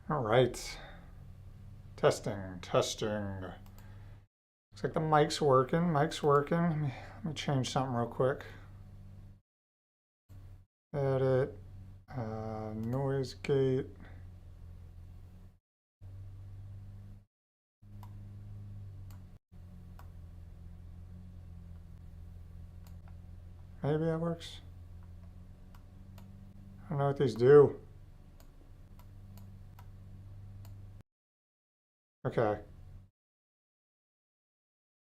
All right. Testing, testing. Looks like the mic's working. Mic's working. Let me change something real quick. Edit. Noise gate. Maybe that works. I don't know what these do. Okay.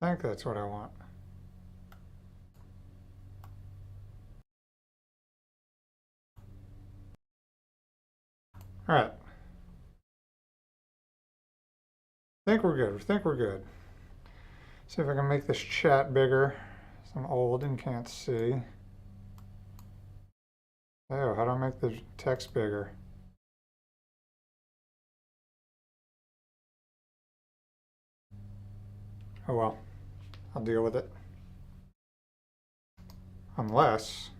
I think that's what I want. All right. I think we're good. I think we're good. See if I can make this chat bigger. I'm old and can't see. Oh, how do I make the text bigger? Oh well, I'll deal with it. Unless,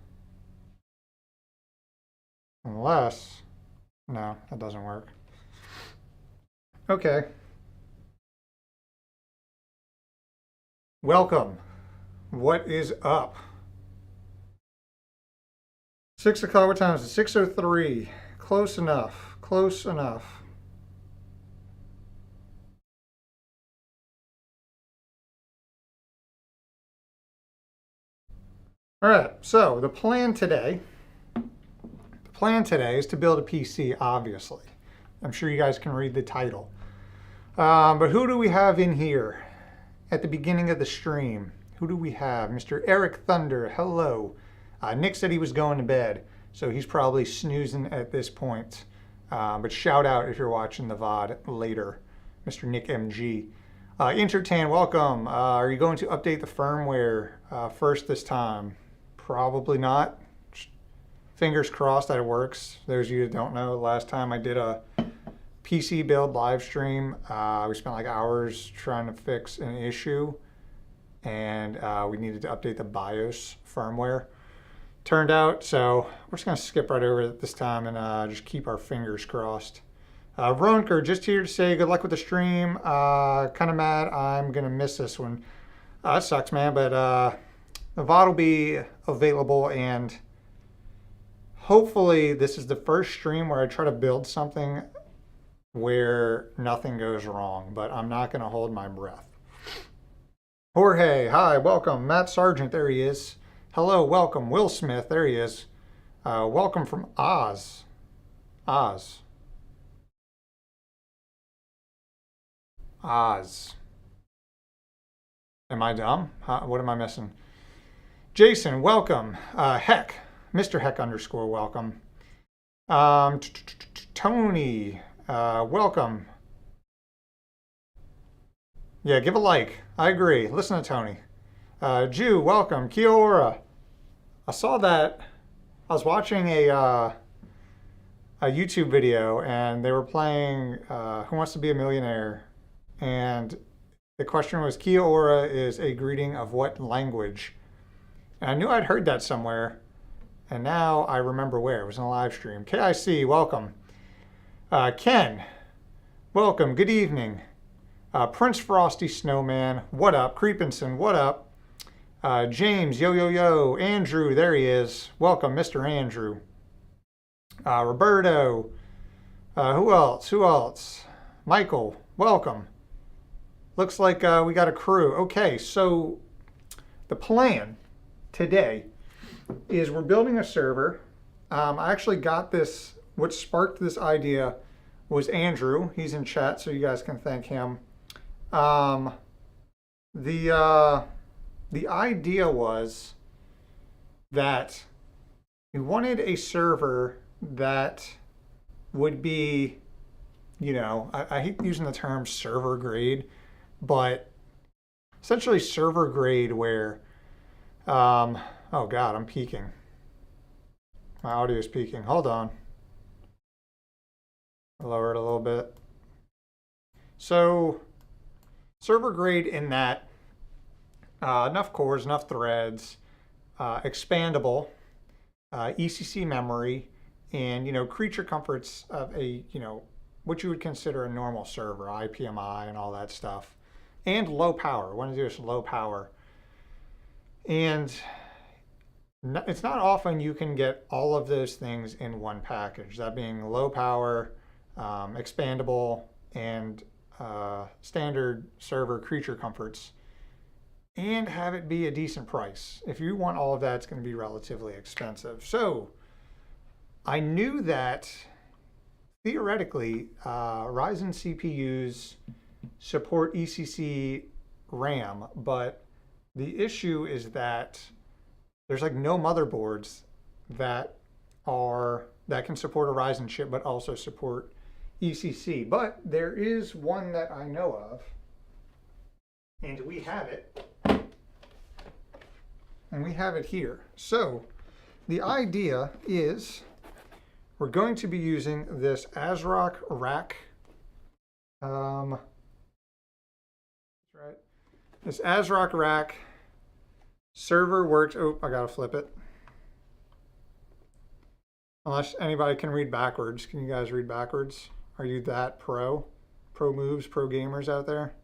no, that doesn't work. Okay. Welcome. What is up? 6 o'clock, what time is it? 6:03. Close enough. Close enough. All right, so the plan today is to build a PC, obviously. I'm sure you guys can read the title. But who do we have in here at the beginning of the stream? Who do we have? Mr. Eric Thunder, hello. Nick said he was going to bed, so he's probably snoozing at this point. But shout out if you're watching the VOD later, Mr. Nick MG. Intertan, welcome. Are you going to update the firmware first this time? Probably not. Fingers crossed that it works. Those of you that don't know, last time I did a PC build live stream, we spent like hours trying to fix an issue, and we needed to update the BIOS firmware. Turned out, so we're just gonna skip right over it this time and just keep our fingers crossed. Ronker, just here to say good luck with the stream. Kind of mad I'm gonna miss this one. That sucks, man, but the VOD will be available, and hopefully this is the first stream where I try to build something where nothing goes wrong, but I'm not going to hold my breath. Jorge, hi, welcome. Matt Sargent, there he is. Hello, welcome. Will Smith, there he is. Welcome from Oz. Oz. Am I dumb? What am I missing? Jason, welcome. Heck, Mr. Heck _ welcome. Tony, welcome. Yeah, give a like. I agree. Listen to Tony. Jew, welcome. Kia ora. I saw that. I was watching a YouTube video, and they were playing Who Wants to Be a Millionaire? And the question was, Kia ora is a greeting of what language? And I knew I'd heard that somewhere, and now I remember where. It was in a live stream. KIC, welcome. Ken, welcome. Good evening. Prince Frosty Snowman, what up? Creepinson, what up? James, yo, yo, yo. Andrew, there he is. Welcome, Mr. Andrew. Roberto. Who else? Who else? Michael, welcome. Looks like we got a crew. Okay, so the plan today is we're building a server. I actually got this, what sparked this idea was Andrew. He's in chat, so you guys can thank him. The idea was that we wanted a server that would be, you know, I hate using the term server grade, but essentially server grade where oh God, I'm peaking. My audio is peaking. Hold on. Lower it a little bit. So, server grade in that enough cores, enough threads, expandable, ECC memory, and creature comforts of a what you would consider a normal server, IPMI and all that stuff, and low power. Want to do this low power. And it's not often you can get all of those things in one package, that being low power, expandable, and standard server creature comforts, and have it be a decent price. If you want all of that, it's going to be relatively expensive. So I knew that theoretically Ryzen CPUs support ECC RAM, but the issue is that there's like no motherboards that can support a Ryzen chip but also support ECC. But there is one that I know of, and we have it. And we have it here. So the idea is we're going to be using this ASRock rack. That's right. This ASRock rack server works. Oh, I gotta flip it. Unless anybody can read backwards. Can you guys read backwards? Are you that pro? Pro moves, pro gamers out there?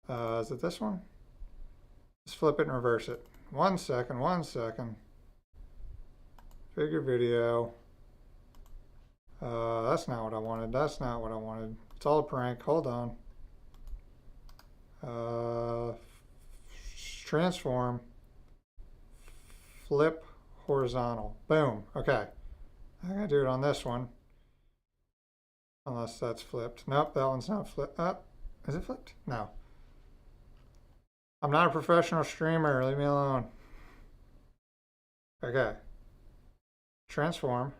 Is it this one? Let's flip it and reverse it. 1 second, 1 second. Figure video. That's not what I wanted. That's not what I wanted. It's all a prank. Hold on. Transform. Flip horizontal. Boom. Okay. I gotta do it on this one. Unless that's flipped. Nope, that one's not flipped. Is it flipped? No. I'm not a professional streamer. Leave me alone. Okay. Transform.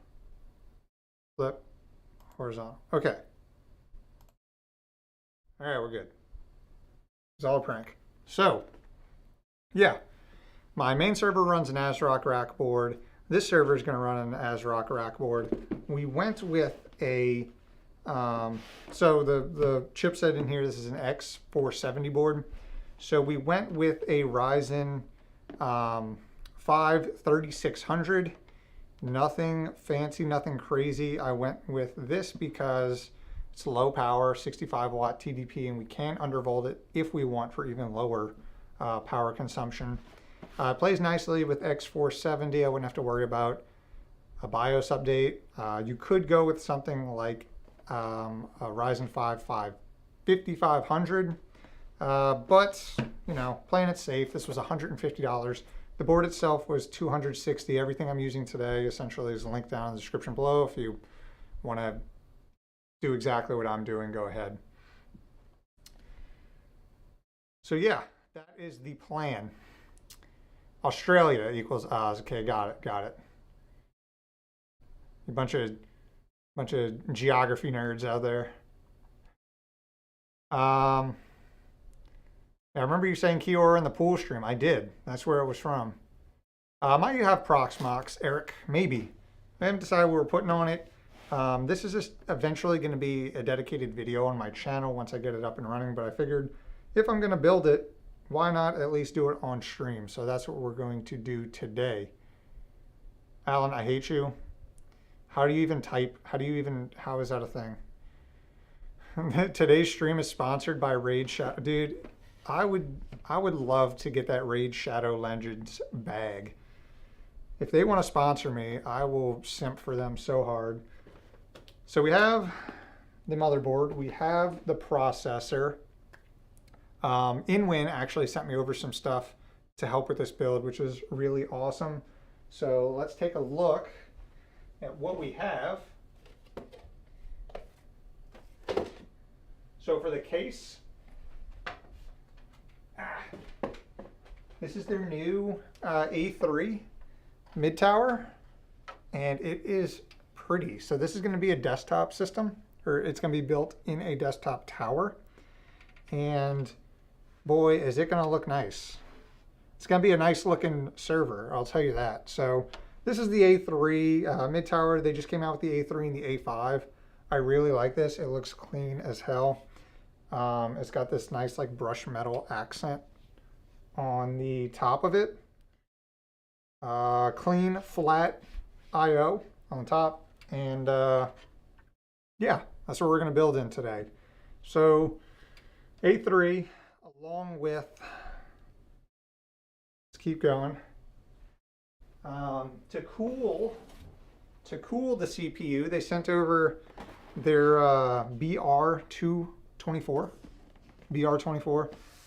Flip. Horizontal. Okay. All right, we're good. It's all a prank. So, yeah. My main server runs an ASRock rack board. This server is going to run an ASRock rack board. We went with a, so the chipset in here, this is an X470 board. So we went with a Ryzen 5 3600. Nothing fancy, nothing crazy. I went with this because it's low power, 65 watt TDP, and we can undervolt it if we want for even lower power consumption. It plays nicely with X470. I wouldn't have to worry about a BIOS update. You could go with something like a Ryzen 5 5500. But, you know, playing it safe, this was $150. The board itself was $260. Everything I'm using today essentially is linked down in the description below. If you want to do exactly what I'm doing, go ahead. So yeah, that is the plan. Australia equals Oz. Okay, got it. A bunch of geography nerds out there. I remember you saying Kiora in the pool stream. I did. That's where it was from. Might you have Proxmox, Eric? Maybe. I haven't decided what we're putting on it. This is just eventually going to be a dedicated video on my channel once I get it up and running, but I figured if I'm going to build it, why not at least do it on stream? So that's what we're going to do today. Alan, I hate you. How do you even type? How is that a thing? Today's stream is sponsored by Raid Shadow. Dude, I would love to get that Raid Shadow Legends bag. If they want to sponsor me, I will simp for them so hard. So we have the motherboard. We have the processor. InWin actually sent me over some stuff to help with this build, which is really awesome. So let's take a look at what we have. So for the case, this is their new A3 mid tower, and it is pretty. So this is going to be a desktop system, or it's going to be built in a desktop tower, and boy, is it going to look nice. It's going to be a nice looking server, I'll tell you that. So this is the A3 mid tower. They just came out with the A3 and the A5. I really like this. It looks clean as hell. It's got this nice like brush metal accent on the top of it. Clean, flat I/O on the top. And yeah, That's what we're going to build in today. So A3 along with, let's keep going. To cool the CPU, they sent over their BR24.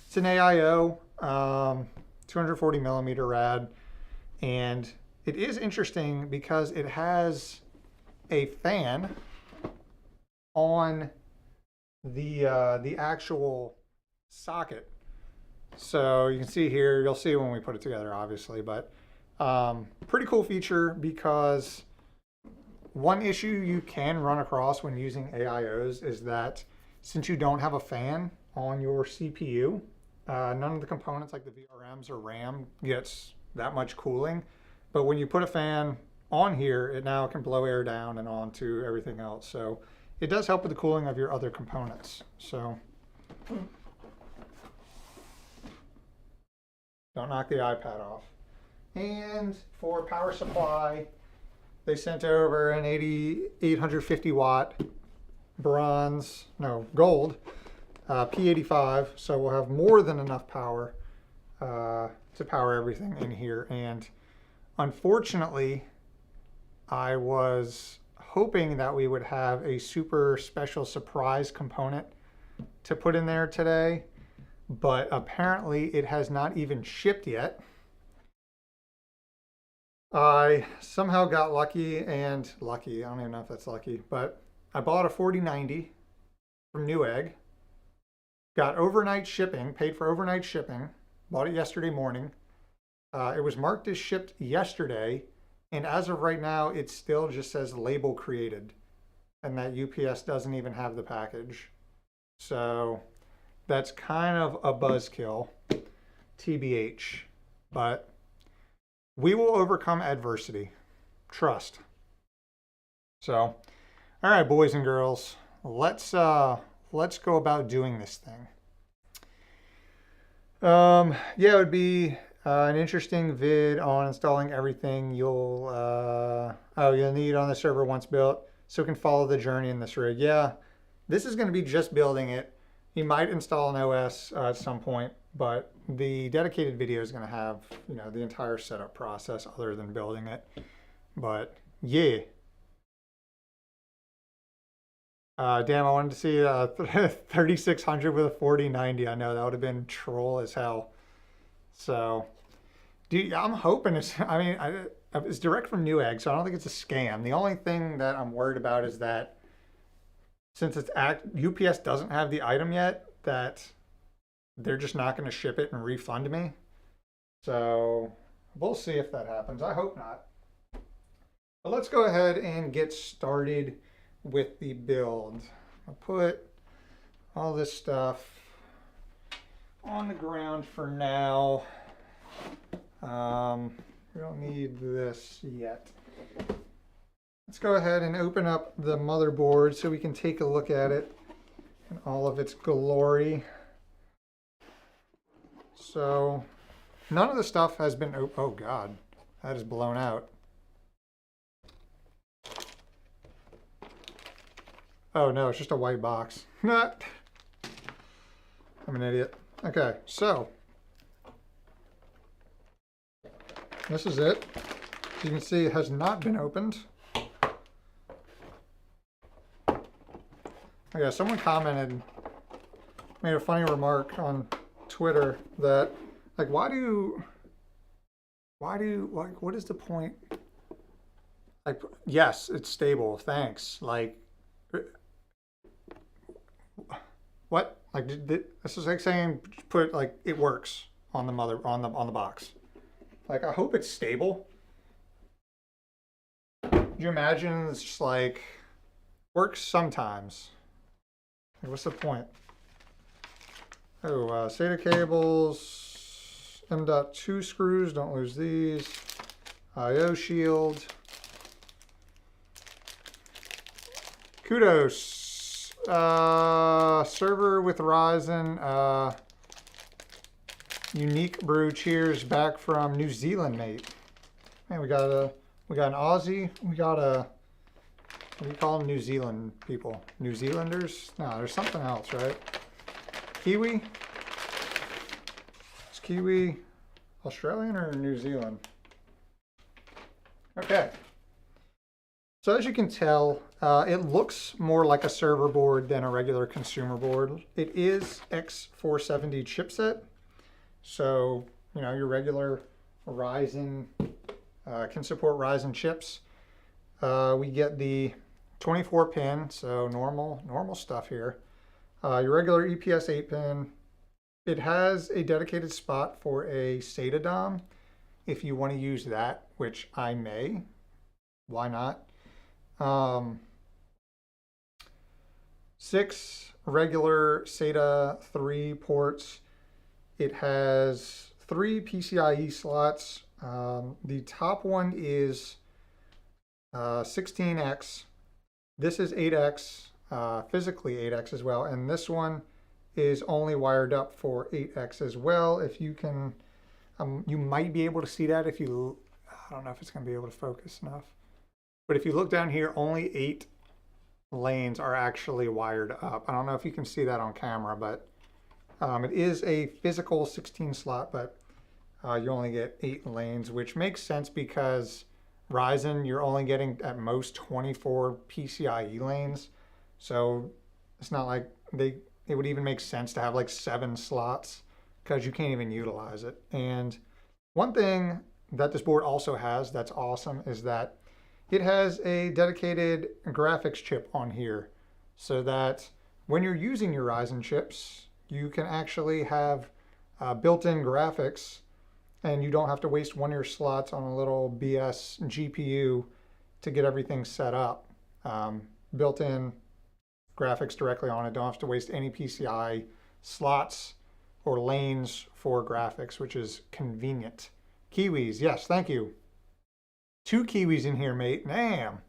It's an AIO, 240 millimeter rad, and it is interesting because it has a fan on the actual socket. So you can see here, you'll see when we put it together, obviously, but pretty cool feature, because one issue you can run across when using AIOs is that since you don't have a fan on your CPU, none of the components like the VRMs or RAM gets that much cooling. But when you put a fan on here, it now can blow air down and onto everything else. So it does help with the cooling of your other components. So don't knock the iPad off. And for power supply, they sent over an 850 watt gold P85. So we'll have more than enough power to power everything in here. And unfortunately, I was hoping that we would have a super special surprise component to put in there today, but apparently it has not even shipped yet. I somehow got lucky, I don't even know if that's lucky, but I bought a 4090 from Newegg, got overnight shipping, paid for overnight shipping, bought it yesterday morning. It was marked as shipped yesterday, and as of right now, it still just says label created, and that UPS doesn't even have the package. So that's kind of a buzzkill, TBH, but we will overcome adversity. Trust. So, all right, boys and girls, let's go about doing this thing. Yeah, it would be an interesting vid on installing everything you'll need on the server once built, so it can follow the journey in this rig. Yeah, this is going to be just building it. You might install an OS at some point, but the dedicated video is going to have, the entire setup process other than building it. But yeah. Damn, I wanted to see 3600 with a 4090. I know that would have been troll as hell. So, dude, I'm hoping it's direct from Newegg, so I don't think it's a scam. The only thing that I'm worried about is that since UPS doesn't have the item yet, that they're just not going to ship it and refund me. So we'll see if that happens. I hope not. But let's go ahead and get started with the build. I'll put all this stuff on the ground for now. We don't need this yet. Let's go ahead and open up the motherboard so we can take a look at it in all of its glory. So none of the stuff has been, oh God, that is blown out. Oh no, it's just a white box. Not. I'm an idiot. Okay, so this is it. As you can see, it has not been opened. Okay, someone commented, made a funny remark on Twitter that, like, what is the point? Like, yes, it's stable, thanks. Like, what? Like, this is like saying, put, like, it works on the on the box. Like, I hope it's stable. Could you imagine it's just like, works sometimes. Like, what's the point? Oh, SATA cables, M.2 screws, don't lose these. I/O shield. Kudos. Server with Ryzen. Unique brew. Cheers, back from New Zealand, mate. Man, we got an Aussie. We got a What do you call them? New Zealand people? New Zealanders? No, there's something else, right? Kiwi? Is Kiwi Australian or New Zealand? Okay. So as you can tell, it looks more like a server board than a regular consumer board. It is X470 chipset. So, you know, your regular Ryzen can support Ryzen chips. We get the 24 pin, so normal stuff here. Your regular EPS 8 pin. It has a dedicated spot for a SATA DOM if you want to use that, which I may. Why not? 6 regular SATA 3 ports. It has 3 PCIe slots. The top one is 16X. This is 8X, physically 8X as well. And this one is only wired up for 8X as well. If you can, you might be able to see that if you, I don't know if it's going to be able to focus enough. But if you look down here, only 8 lanes are actually wired up. I don't know if you can see that on camera, but it is a physical 16 slot, but you only get 8 lanes, which makes sense because Ryzen, you're only getting at most 24 PCIe lanes. So it's not like it would even make sense to have like 7 slots because you can't even utilize it. And one thing that this board also has that's awesome is that it has a dedicated graphics chip on here so that when you're using your Ryzen chips, you can actually have built-in graphics and you don't have to waste one of your slots on a little BS GPU to get everything set up. Built-in graphics directly on it. Don't have to waste any PCI slots or lanes for graphics, which is convenient. Kiwis, yes, thank you. 2 Kiwis in here, mate. Damn.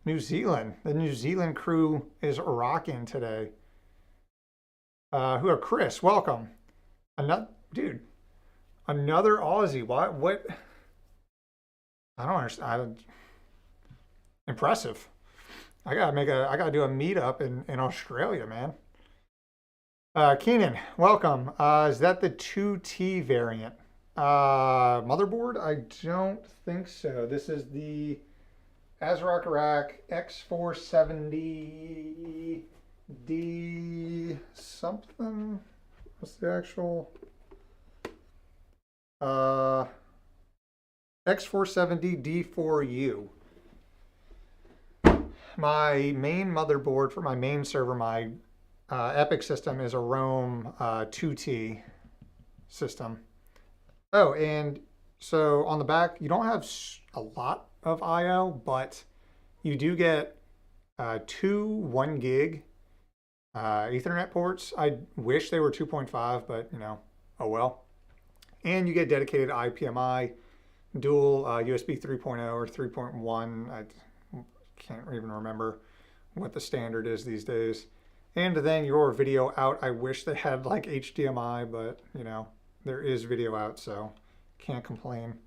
New Zealand. The New Zealand crew is rocking today. Who are Chris? Welcome. Another dude. Another Aussie. What? I don't understand. Impressive. I gotta do a meetup in Australia, man. Keenan, welcome. Is that the 2T variant? Motherboard? I don't think so. This is the ASRock Rack X470D something. What's the actual? X470D4U. My main motherboard for my main server, my Epic system, is a Rome 2T system. Oh, and so on the back, you don't have a lot of I/O, but you do get 2 1 gig Ethernet ports. I wish they were 2.5, but you know, oh well. And you get dedicated IPMI, dual USB 3.0 or 3.1. I can't even remember what the standard is these days. And then your video out. I wish they had like HDMI, but you know, there is video out, so can't complain.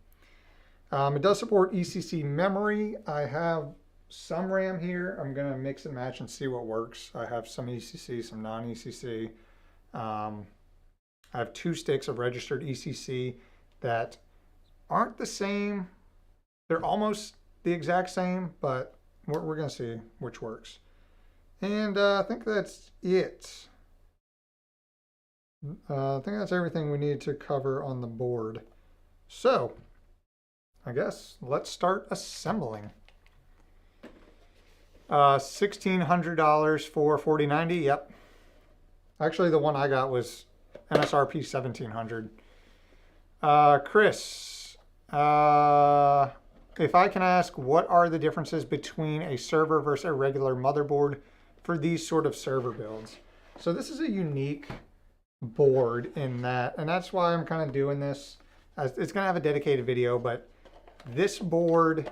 It does support ECC memory. I have some RAM here. I'm gonna mix and match and see what works. I have some ECC, some non-ECC. I have 2 sticks of registered ECC that aren't the same. They're almost the exact same, but we're gonna see which works. And I think that's it. I think that's everything we need to cover on the board. So, I guess let's start assembling. $1,600 for 4090. Yep. Actually, the one I got was MSRP $1,700. Chris, if I can ask, what are the differences between a server versus a regular motherboard for these sort of server builds? So this is a unique board in that, and that's why I'm kind of doing this. It's going to have a dedicated video, but this board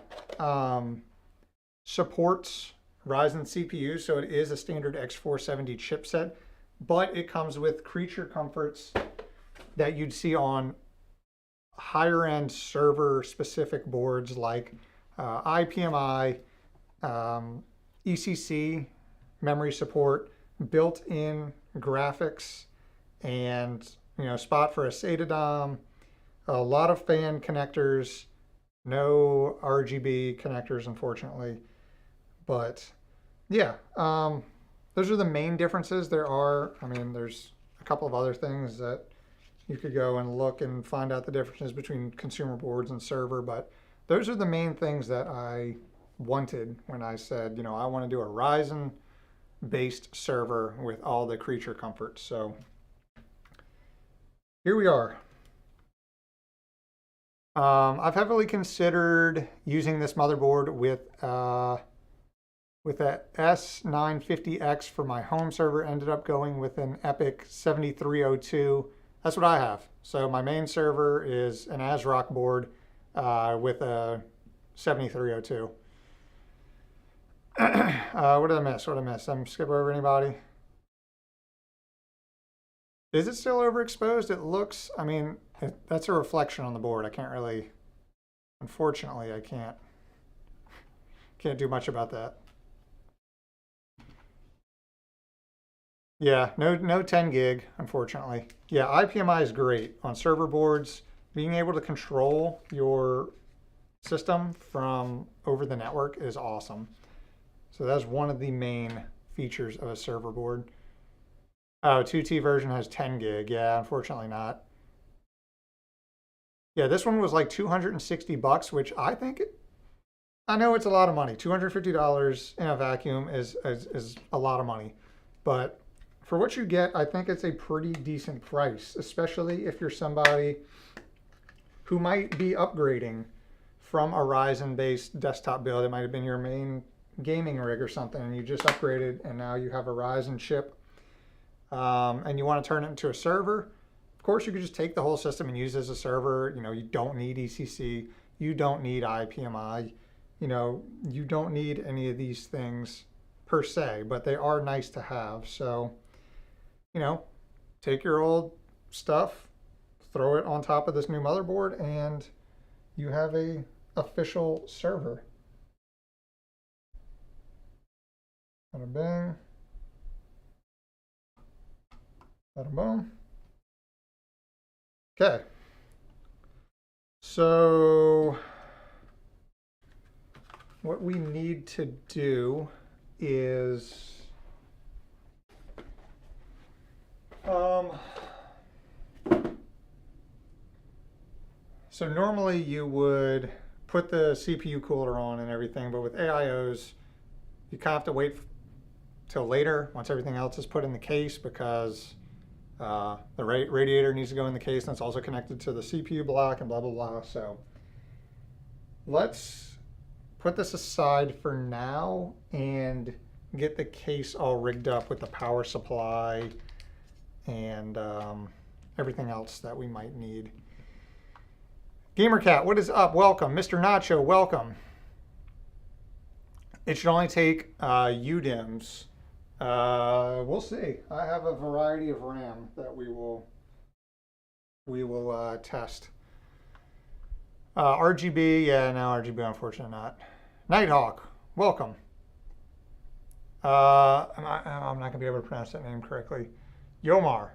supports Ryzen CPU, so it is a standard X470 chipset, but it comes with creature comforts that you'd see on higher end server specific boards like IPMI, ECC memory support, built-in graphics, and spot for a SATA DOM, a lot of fan connectors, no RGB connectors, unfortunately. But yeah, those are the main differences. There's a couple of other things that you could go and look and find out the differences between consumer boards and server, but those are the main things that I wanted when I said, I want to do a Ryzen based server with all the creature comforts. So here we are. I've heavily considered using this motherboard with a S950X for my home server. Ended up going with an Epic 7302. That's what I have. So my main server is an ASRock board with a 7302. What did I miss? I'm skip over anybody. Is it still overexposed? It looks, that's a reflection on the board. I can't really, unfortunately, I can't do much about that. Yeah, no 10 gig, unfortunately. Yeah, IPMI is great on server boards. Being able to control your system from over the network is awesome. So that's one of the main features of a server board. Oh, 2T version has 10 gig. Yeah, unfortunately not. Yeah, this one was like $260, which I know it's a lot of money. $250 in a vacuum is a lot of money. But for what you get, I think it's a pretty decent price, especially if you're somebody who might be upgrading from a Ryzen-based desktop build. It might have been your main gaming rig or something, and you just upgraded, and now you have a Ryzen chip, and you want to turn it into a server. Of course, you could just take the whole system and use it as a server. You don't need ECC. You don't need IPMI. You don't need any of these things per se, but they are nice to have. So, take your old stuff, throw it on top of this new motherboard, and you have a official server. Bada bing. Bada boom. Okay. So what we need to do is so normally you would put the CPU cooler on and everything, but with AIOs, you kind of have to wait till later once everything else is put in the case, because the radiator needs to go in the case, and it's also connected to the CPU block and blah, blah, blah. So let's put this aside for now and get the case all rigged up with the power supply and everything else that we might need. GamerCat, what is up? Welcome. Mr. Nacho, welcome. It should only take UDIMMs. We'll see. I have a variety of RAM that we will test. RGB, yeah, no RGB, unfortunately not. Nighthawk, welcome. I'm not going to be able to pronounce that name correctly. Yomar,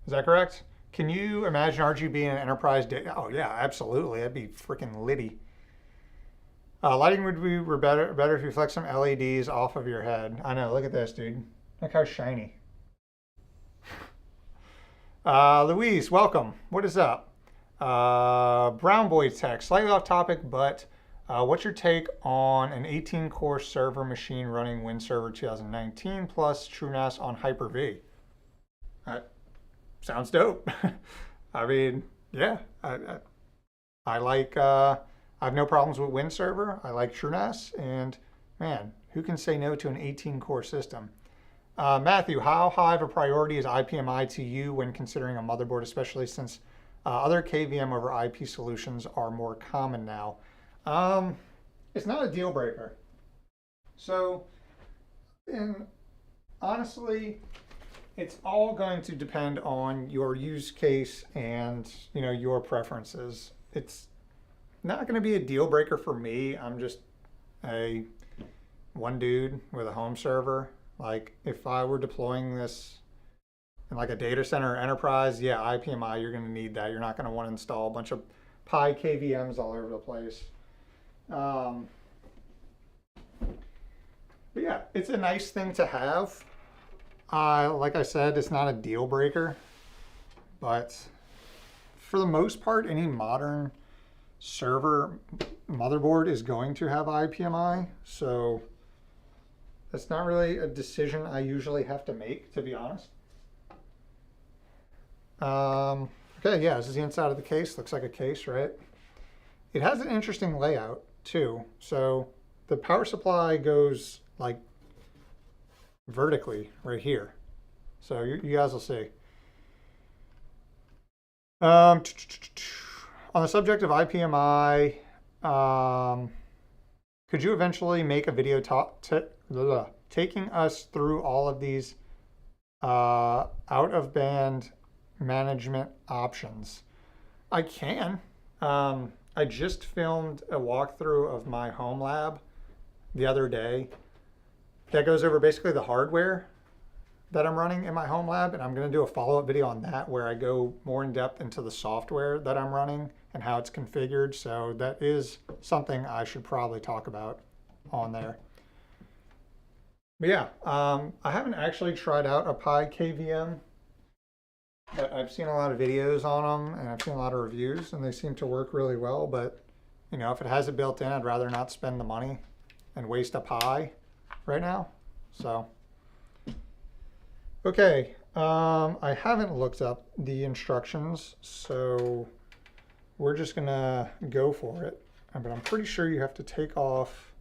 is that correct? Can you imagine RGB in an enterprise data? Oh yeah, absolutely. That'd be freaking litty. Lighting would be better if you flex some LEDs off of your head. I know, look at this, dude. Look how shiny. Louise, welcome. What is up? Brown Boy Tech, slightly off topic, but what's your take on an 18-core server machine running WinServer 2019 plus TrueNAS on Hyper-V? Sounds dope. I mean, yeah, I like, I have no problems with WinServer. I like TrueNAS, and man, who can say no to an 18-core system? Matthew, how high of a priority is IPMI to you when considering a motherboard, especially since other KVM over IP solutions are more common now? It's not a deal breaker. So, honestly, it's all going to depend on your use case and your preferences. It's not going to be a deal breaker for me. I'm just one dude with a home server. Like if I were deploying this in like a data center or enterprise, yeah, IPMI, you're going to need that. You're not going to want to install a bunch of Pi KVMs all over the place. But yeah, it's a nice thing to have. Like I said, it's not a deal breaker, but for the most part, any modern server motherboard is going to have IPMI. So that's not really a decision I usually have to make, to be honest. Okay, yeah, this is the inside of the case. Looks like a case, right? It has an interesting layout too. So the power supply goes like vertically right here. So you guys will see. On the subject of IPMI, could you eventually make a video taking us through all of these out-of-band management options? I can. I just filmed a walkthrough of my home lab the other day that goes over basically the hardware that I'm running in my home lab, and I'm going to do a follow-up video on that where I go more in depth into the software that I'm running and how it's configured. So that is something I should probably talk about on there. But yeah, I haven't actually tried out a Pi KVM, but I've seen a lot of videos on them and I've seen a lot of reviews and they seem to work really well. But you know, if it has it built in, I'd rather not spend the money and waste a Pi right now. So okay, I haven't looked up the instructions, so we're just gonna go for it. But I'm pretty sure you have to take off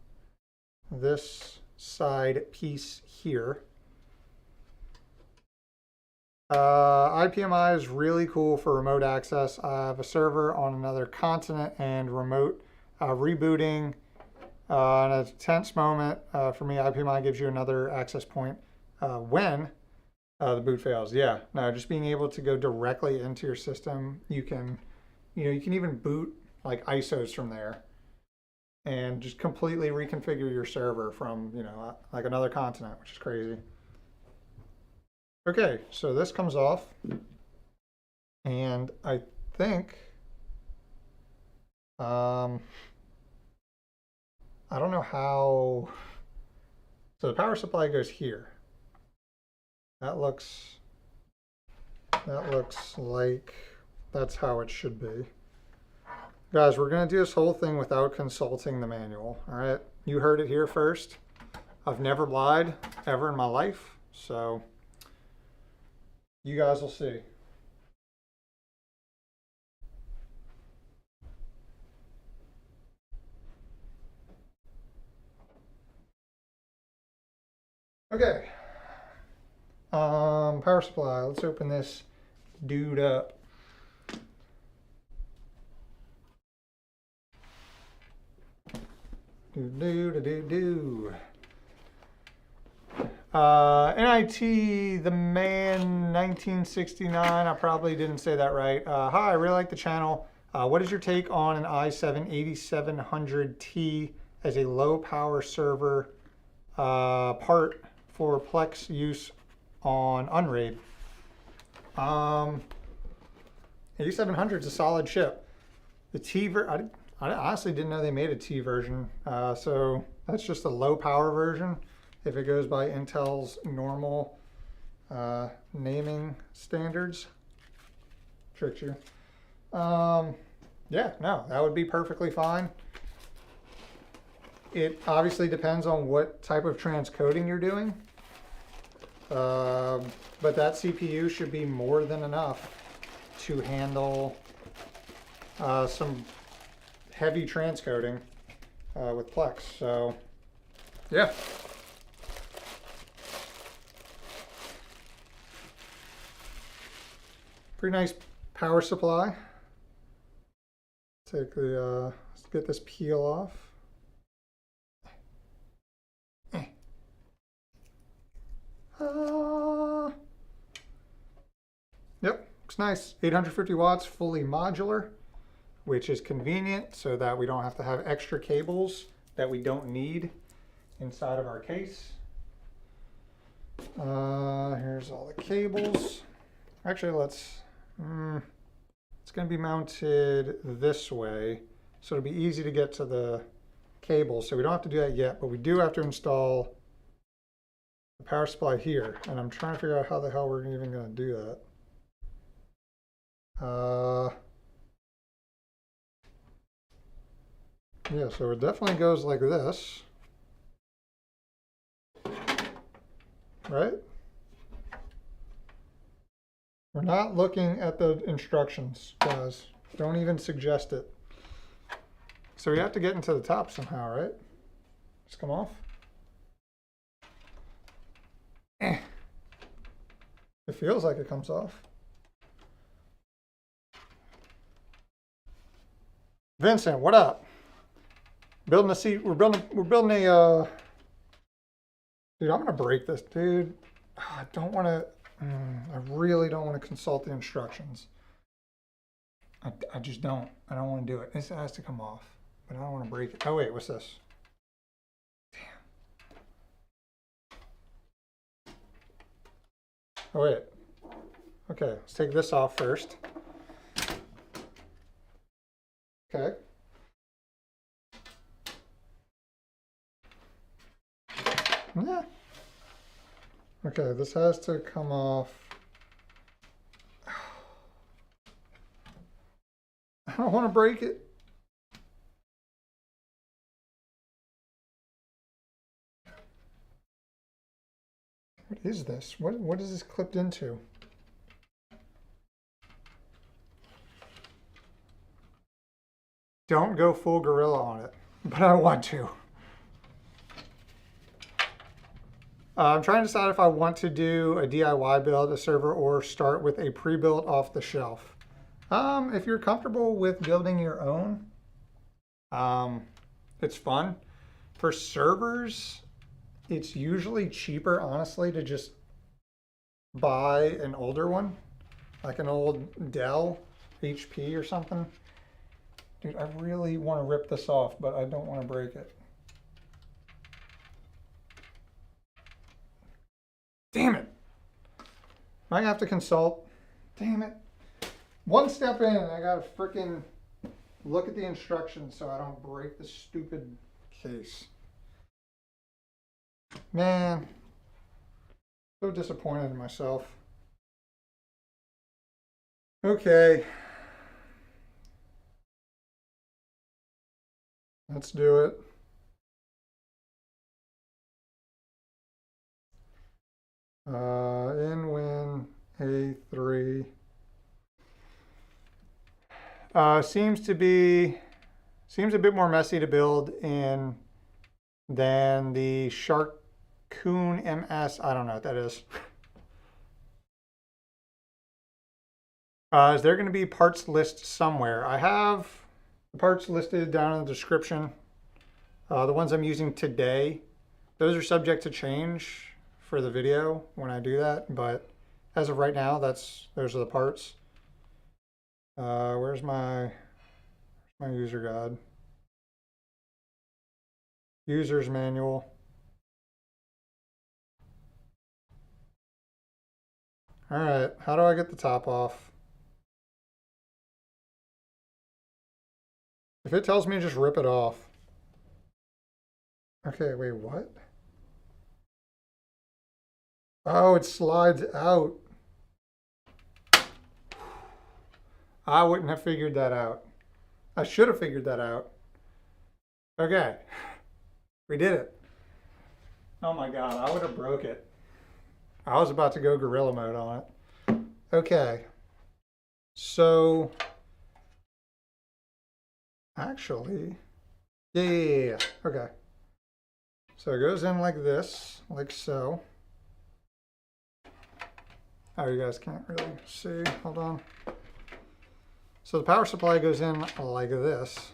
this side piece here. IPMI is really cool for remote access. I have a server on another continent and remote rebooting. In a tense moment, for me, IPMI gives you another access point when the boot fails. Yeah, no, just being able to go directly into your system. You can even boot like ISOs from there and just completely reconfigure your server from, like another continent, which is crazy. Okay, so this comes off, and I think, I don't know how, so the power supply goes here. That looks like that's how it should be. Guys, we're gonna do this whole thing without consulting the manual, all right? You heard it here first. I've never lied ever in my life, so you guys will see. Okay. Power supply. Let's open this dude up. NIT the man 1969. I probably didn't say that right. Hi, I really like the channel. What is your take on an i7 8700T as a low power server part for Plex use on Unraid? 8700 is a solid chip. The T I honestly didn't know they made a T version. So that's just a low power version if it goes by Intel's normal naming standards. Tricked you. Yeah, no, that would be perfectly fine. It obviously depends on what type of transcoding you're doing. But that CPU should be more than enough to handle some heavy transcoding with Plex. So, yeah. Pretty nice power supply. Take the, let's get this peel off. Yep, looks nice. 850 watts, fully modular, which is convenient so that we don't have to have extra cables that we don't need inside of our case. Here's all the cables. Actually, it's going to be mounted this way, so it'll be easy to get to the cables. So we don't have to do that yet, but we do have to install the power supply here. And I'm trying to figure out how the hell we're even going to do that. Yeah, so it definitely goes like this, right? We're not looking at the instructions, guys. Don't even suggest it. So we have to get into the top somehow, right? Just come off. It feels like it comes off. Vincent, what up? Building a seat. We're building a. Dude, I'm gonna break this, dude. I don't want to. I really don't want to consult the instructions. I just don't. I don't want to do it. This has to come off, but I don't want to break it. Oh wait, what's this? Damn. Oh wait. Okay, let's take this off first. Okay. Yeah. Okay, this has to come off. I don't want to break it. What is this? What is this clipped into? Don't go full gorilla on it, but I want to. I'm trying to decide if I want to do a DIY build, a server, or start with a pre-built off the shelf. If you're comfortable with building your own, it's fun. For servers, it's usually cheaper, honestly, to just buy an older one, like an old Dell HP or something. Dude, I really want to rip this off, but I don't want to break it. Damn it. Might have to consult. Damn it. One step in, I gotta freaking look at the instructions so I don't break the stupid case. Man, so disappointed in myself. Okay. Let's do it. InWin A3. Seems a bit more messy to build in than the Sharkoon MS. I don't know what that is. Is there going to be parts list somewhere? I have the parts listed down in the description. The ones I'm using today, those are subject to change for the video when I do that, but as of right now, those are the parts. Where's my user guide? User's manual. All right, how do I get the top off? If it tells me, just rip it off. Okay, wait, what? Oh, it slides out. I wouldn't have figured that out. I should have figured that out. Okay, we did it. Oh my God, I would have broke it. I was about to go gorilla mode on it. Okay, so actually, yeah. Okay, so it goes in like this, like so. Oh, you guys can't really see. Hold on. So the power supply goes in like this,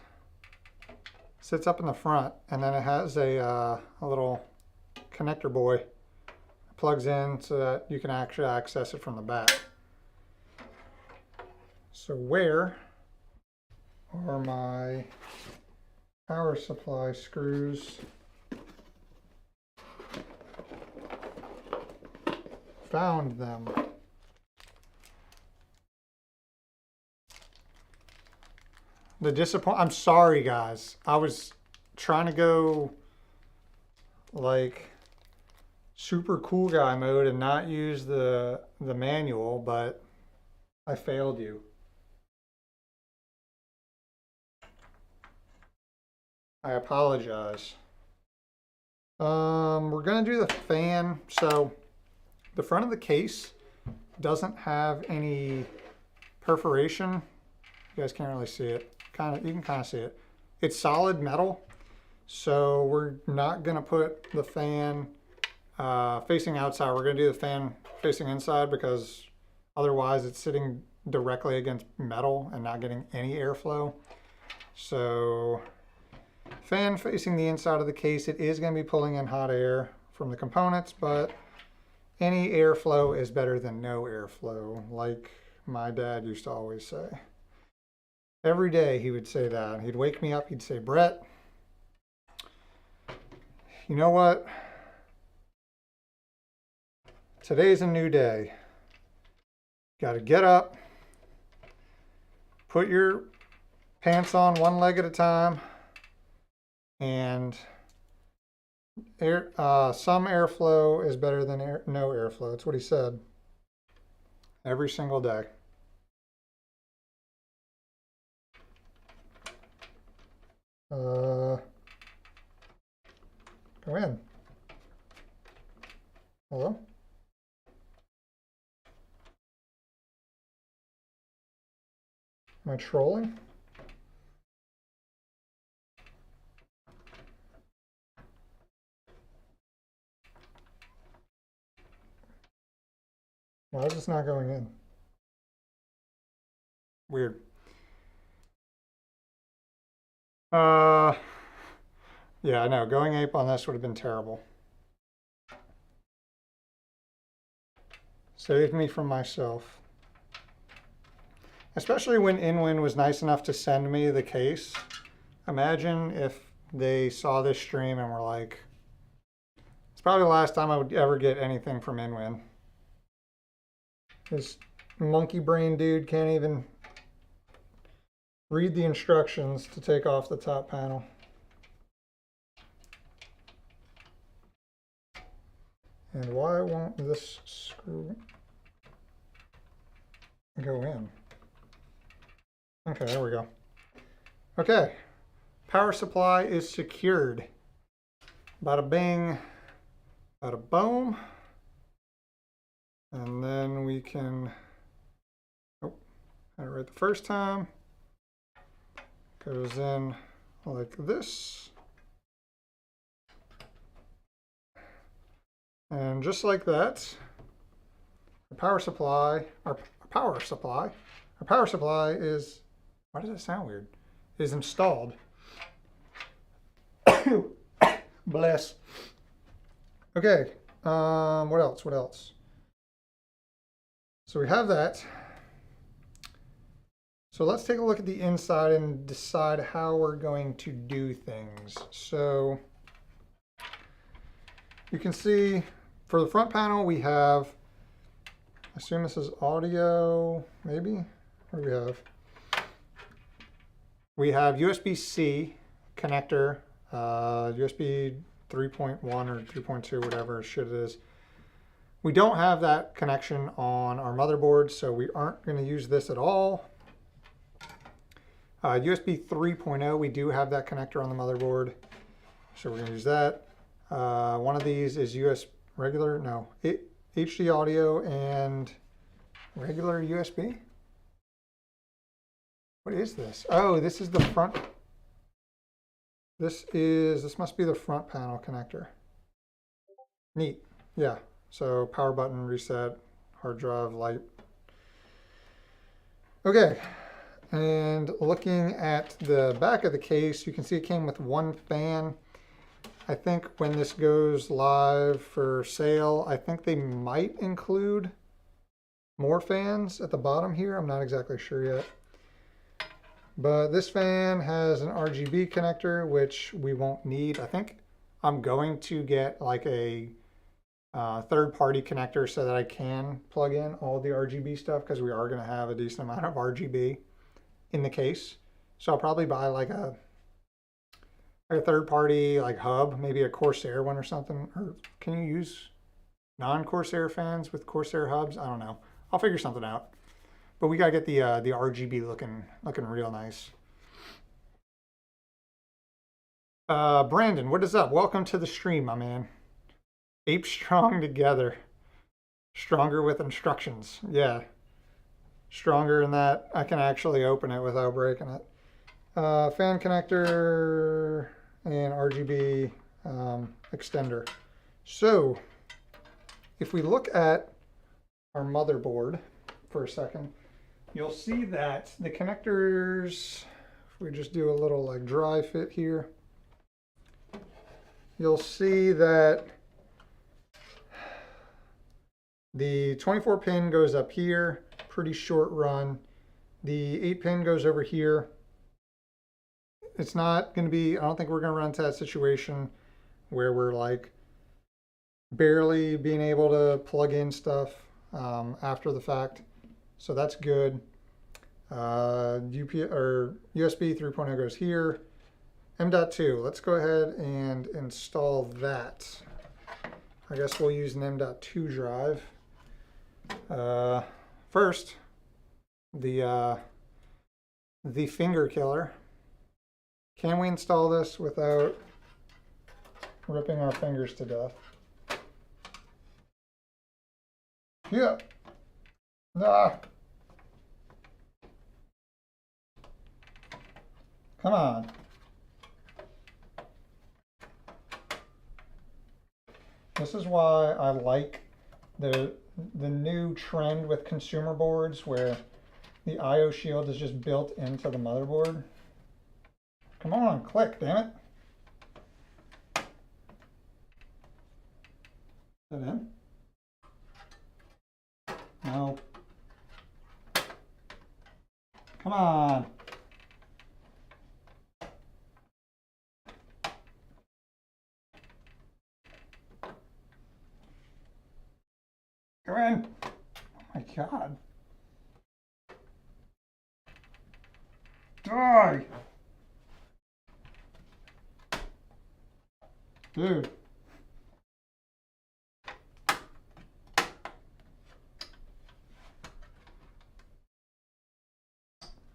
sits up in the front, and then it has a little connector boy. It plugs in so that you can actually access it from the back. So where are my power supply screws? found them. I'm sorry, guys. I was trying to go like super cool guy mode and not use the manual, but I failed you. I apologize. We're gonna do the fan. So the front of the case doesn't have any perforation. You guys can't really see it. You can kind of see it. It's solid metal, so we're not gonna put the fan facing outside. We're gonna do the fan facing inside because otherwise it's sitting directly against metal and not getting any airflow. So fan facing the inside of the case, it is gonna be pulling in hot air from the components, but any airflow is better than no airflow, like my dad used to always say. Every day he would say that. He'd wake me up, he'd say, Brett, you know what? Today's a new day. Got to get up, put your pants on one leg at a time, and some airflow is better than no airflow. That's what he said. Every single day. Go in. Hello? Am I trolling? Why is this not going in? Weird. Yeah, I know. Going ape on this would have been terrible. Saved me from myself. Especially when Inwin was nice enough to send me the case. Imagine if they saw this stream and were like, it's probably the last time I would ever get anything from Inwin. This monkey brain dude can't even read the instructions to take off the top panel. And why won't this screw go in? Okay, there we go. Okay, power supply is secured. Bada bing, bada boom. And then we can, oh, got it right the first time. Goes in like this. And just like that, our power supply is, why does that sound weird? Is installed. Bless. Okay, what else? So we have that. So let's take a look at the inside and decide how we're going to do things. So you can see for the front panel, we have, I assume this is audio, maybe? What do we have? We have USB-C connector, USB 3.1 or 3.2, whatever shit it is. We don't have that connection on our motherboard, so we aren't going to use this at all. USB 3.0, we do have that connector on the motherboard, so we're going to use that. One of these is HD audio and regular USB. What is this? Oh, this is the front. This must be the front panel connector. Neat. Yeah. So power button, reset, hard drive, light. Okay. And looking at the back of the case, you can see it came with one fan. I think when this goes live for sale, I think they might include more fans at the bottom here. I'm not exactly sure yet. But this fan has an RGB connector, which we won't need. I think I'm going to get like a third-party connector so that I can plug in all the RGB stuff, because we are going to have a decent amount of RGB in the case. So I'll probably buy like a third-party like hub, maybe a Corsair one or something. Or can you use non-Corsair fans with Corsair hubs? I don't know. I'll figure something out. But we gotta get the RGB looking real nice. Brandon, what is up? Welcome to the stream, my man. Ape strong together. Stronger with instructions. Yeah. Stronger in that I can actually open it without breaking it. Fan connector and RGB extender. So if we look at our motherboard for a second, you'll see that the connectors, if we just do a little like dry fit here, you'll see that the 24 pin goes up here, pretty short run. The 8 pin goes over here. It's not going to be, I don't think we're going to run into that situation where we're like barely being able to plug in stuff after the fact. So that's good. USB 3.0 goes here. M.2, let's go ahead and install that. I guess we'll use an M.2 drive. First, the finger killer. Can we install this without ripping our fingers to death? Yeah. Ah. Come on. This is why I like the new trend with consumer boards where the IO shield is just built into the motherboard. Come on, click, damn it. Is that in? No. Come on. Go in. Oh my God. Die. Dude.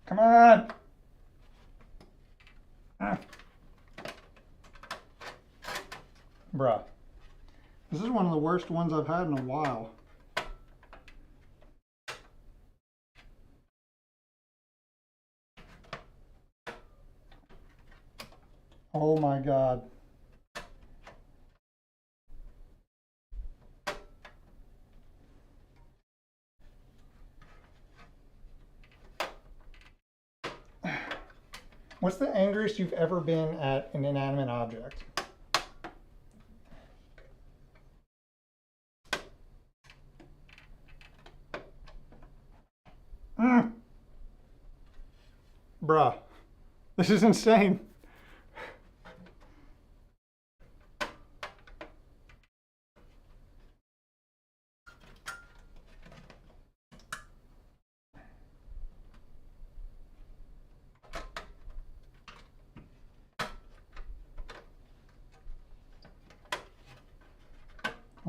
Come on. Bruh. This is one of the worst ones I've had in a while. Oh my God. What's the angriest you've ever been at an inanimate object? Bruh, this is insane.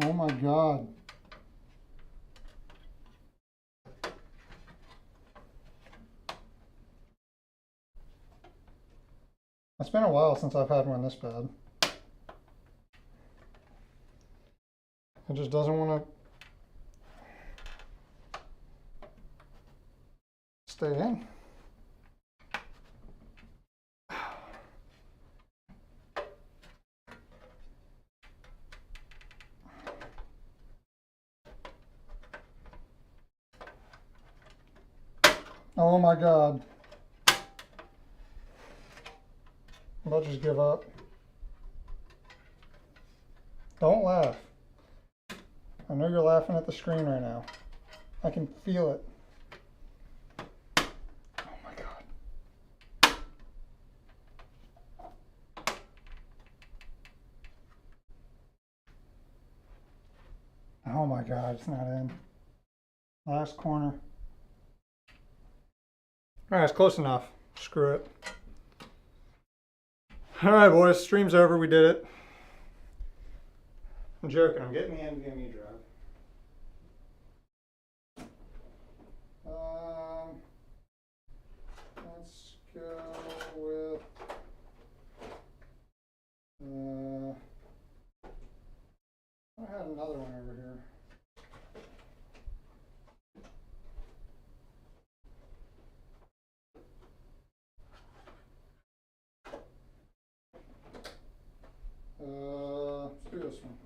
Oh my God. It's been a while since I've had one this bad. It just doesn't want to stay in. Oh my God. I'll just give up. Don't laugh. I know you're laughing at the screen right now. I can feel it. Oh my God. my God, it's not in. Last corner. All right, it's close enough. Screw it. All right, boys, stream's over. We did it. I'm joking. I'm getting the NVMe drive. Let's go with. I had another one over here. Let's do this one.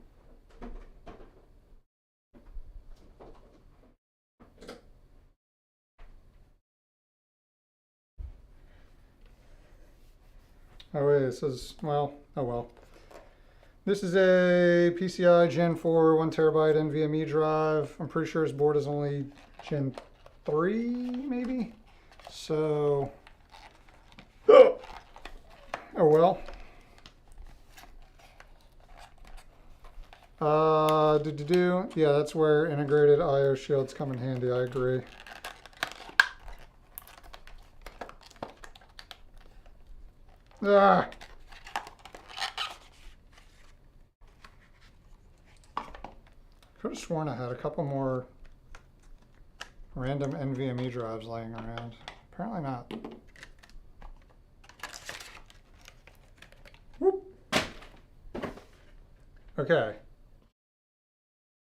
Oh wait, this is, well, oh well. This is a PCI Gen 4 1 terabyte NVMe drive. I'm pretty sure his board is only Gen 3, maybe? So, oh well. Yeah, that's where integrated I/O shields come in handy, I agree. Ah. Could have sworn I had a couple more random NVMe drives laying around. Apparently not. Whoop. Okay.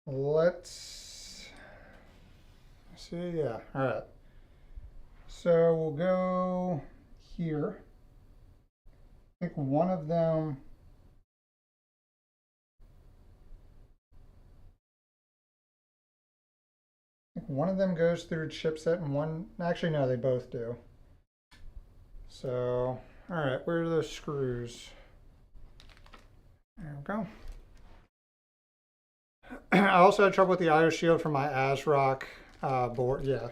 Let's see. Yeah. All right. So we'll go here. I think one of them. One of them goes through chipset and one, actually no, they both do. So, all right, where are those screws? There we go. I also had trouble with the I/O shield from my ASRock board. Yeah,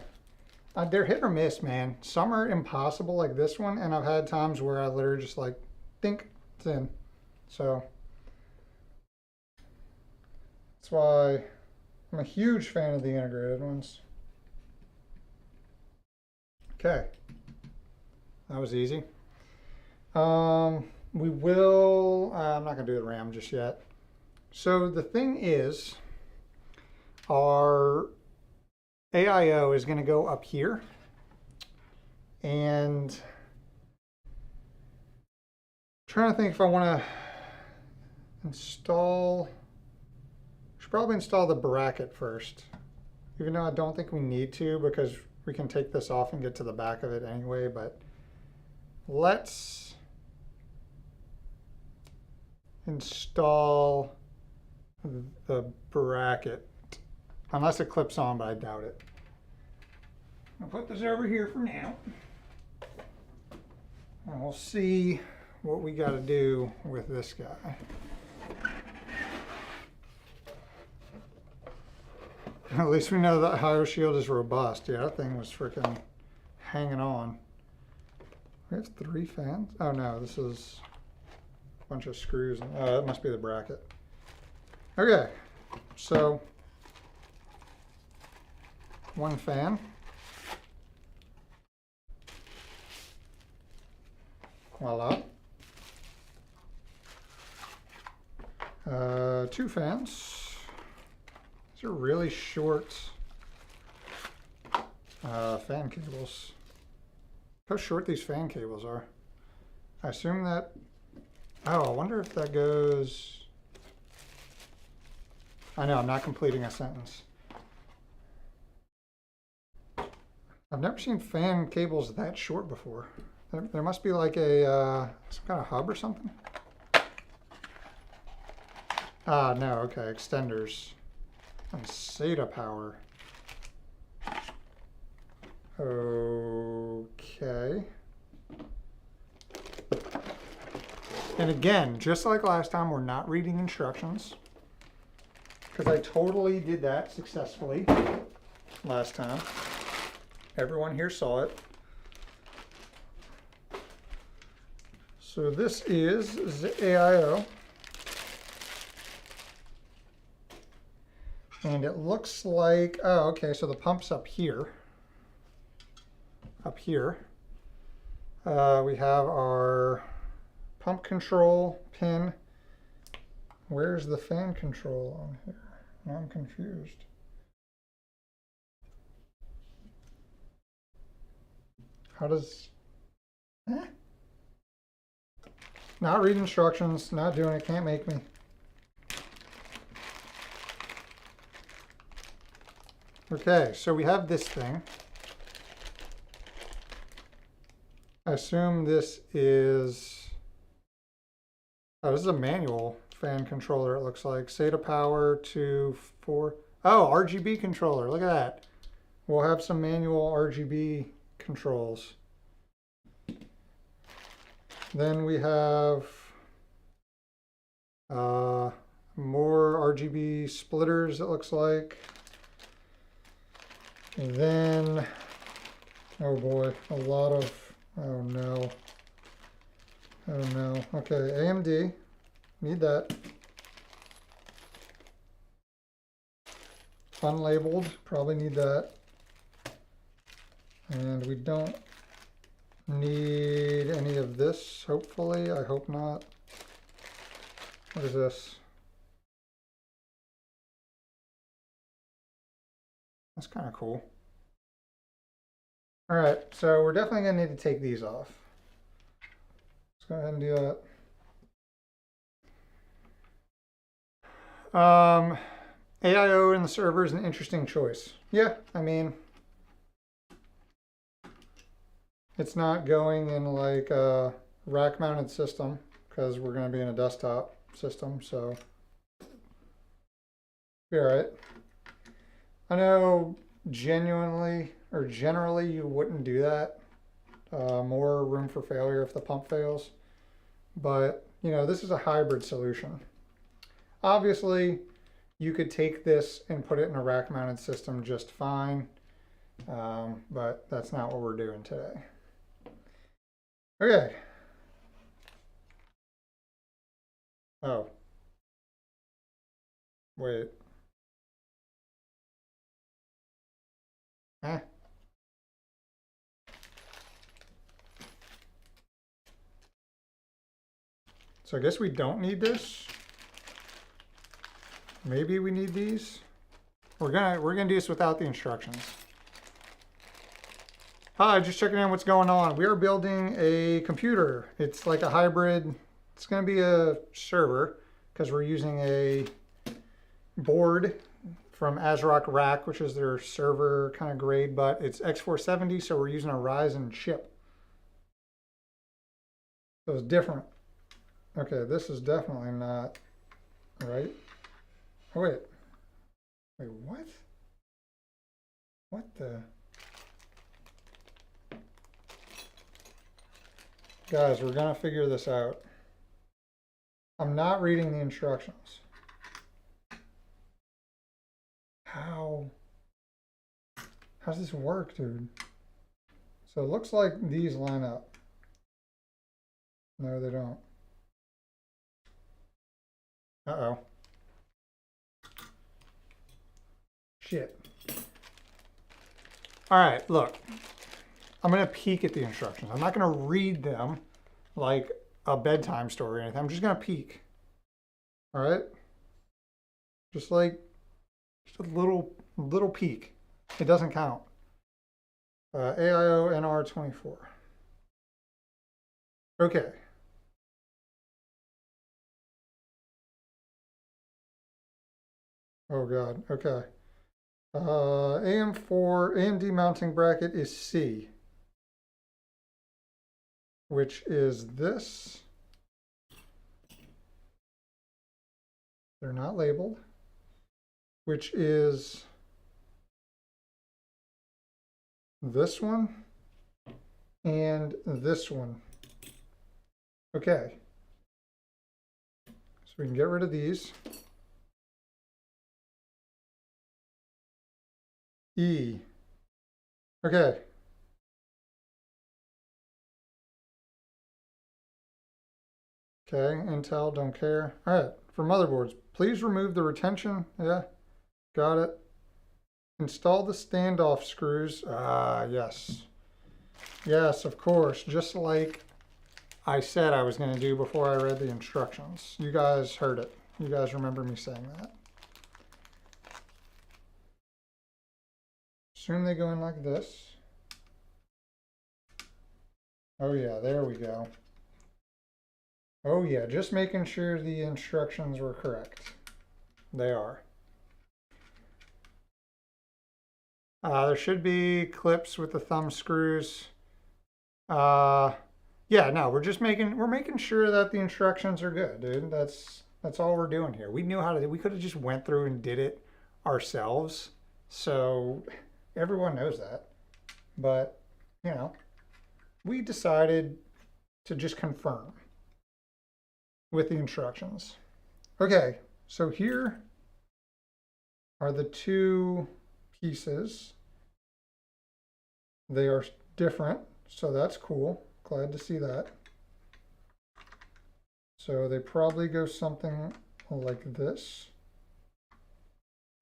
they're hit or miss, man. Some are impossible like this one, and I've had times where I literally just like, think it's in. So, that's why I'm a huge fan of the integrated ones. Okay, that was easy. We will, I'm not gonna do the RAM just yet. So the thing is, our AIO is gonna go up here, and I'm trying to think if I wanna install, should probably install the bracket first, even though I don't think we need to because we can take this off and get to the back of it anyway, but let's install the bracket, unless it clips on, but I doubt it. I'll put this over here for now, and we'll see what we got to do with this guy. At least we know that I/O shield is robust. Yeah, that thing was freaking hanging on. We have 3 fans? Oh no, this is a bunch of screws. Oh, that must be the bracket. Okay, so 1 fan. Voila. 2 fans. These are really short fan cables. Look how short these fan cables are. I assume that, oh, I wonder if that goes, I know, I'm not completing a sentence. I've never seen fan cables that short before. There must be like a, some kind of hub or something. Ah, no, okay, extenders. And SATA power. Okay. And again, just like last time, we're not reading instructions, because I totally did that successfully last time. Everyone here saw it. So this is the AIO. And it looks like, oh, okay, so the pump's up here. Up here. We have our pump control pin. Where's the fan control on here? Now I'm confused. How does... Not reading instructions, not doing it, can't make me. Okay, so we have this thing. I assume this is... Oh, this is a manual fan controller, it looks like. SATA power to 4... Oh, RGB controller, look at that. We'll have some manual RGB controls. Then we have more RGB splitters, it looks like. And then, oh boy, a lot of, oh no. Oh no. Okay, AMD, need that. Unlabeled, probably need that. And we don't need any of this, hopefully. I hope not. What is this? That's kind of cool. All right, so we're definitely going to need to take these off. Let's go ahead and do that. AIO in the server is an interesting choice. Yeah, I mean, it's not going in like a rack-mounted system because we're going to be in a desktop system, so be all right. I know generally you wouldn't do that. More room for failure if the pump fails. But, you know, this is a hybrid solution. Obviously, you could take this and put it in a rack-mounted system just fine. But that's not what we're doing today. Okay. Oh. Wait. So I guess we don't need this. Maybe we need these. We're gonna do this without the instructions. Hi, just checking in what's going on. We are building a computer. It's like a hybrid. It's gonna be a server because we're using a board from ASRock Rack, which is their server kind of grade, but it's X470, so we're using a Ryzen chip. So it's different. Okay, this is definitely not right. Oh, wait. Wait, what? What the? Guys, we're gonna figure this out. I'm not reading the instructions. How does this work, dude? So it looks like these line up. No, they don't. Uh-oh. Shit. All right, look. I'm going to peek at the instructions. I'm not going to read them like a bedtime story or anything. I'm just going to peek. All right? Just a little peek. It doesn't count. AIO NR24. Okay. Oh God, okay. AMD mounting bracket is C, which is this. They're not labeled. Which is this one and this one. Okay. So we can get rid of these. E. Okay. Okay, Intel, don't care. All right, for motherboards, please remove the retention. Yeah. Got it. Install the standoff screws. Ah, yes. Yes, of course. Just like I said I was going to do before I read the instructions. You guys heard it. You guys remember me saying that. Assume they go in like this. Oh yeah, there we go. Oh yeah, just making sure the instructions were correct. They are. There should be clips with the thumb screws. Yeah, no, we're making sure that the instructions are good, dude. That's all we're doing here. We knew how to do. We could have just went through and did it ourselves. So everyone knows that. But, you know, we decided to just confirm with the instructions. Okay, so here are the two pieces. They are different, so that's cool. Glad to see that. So they probably go something like this.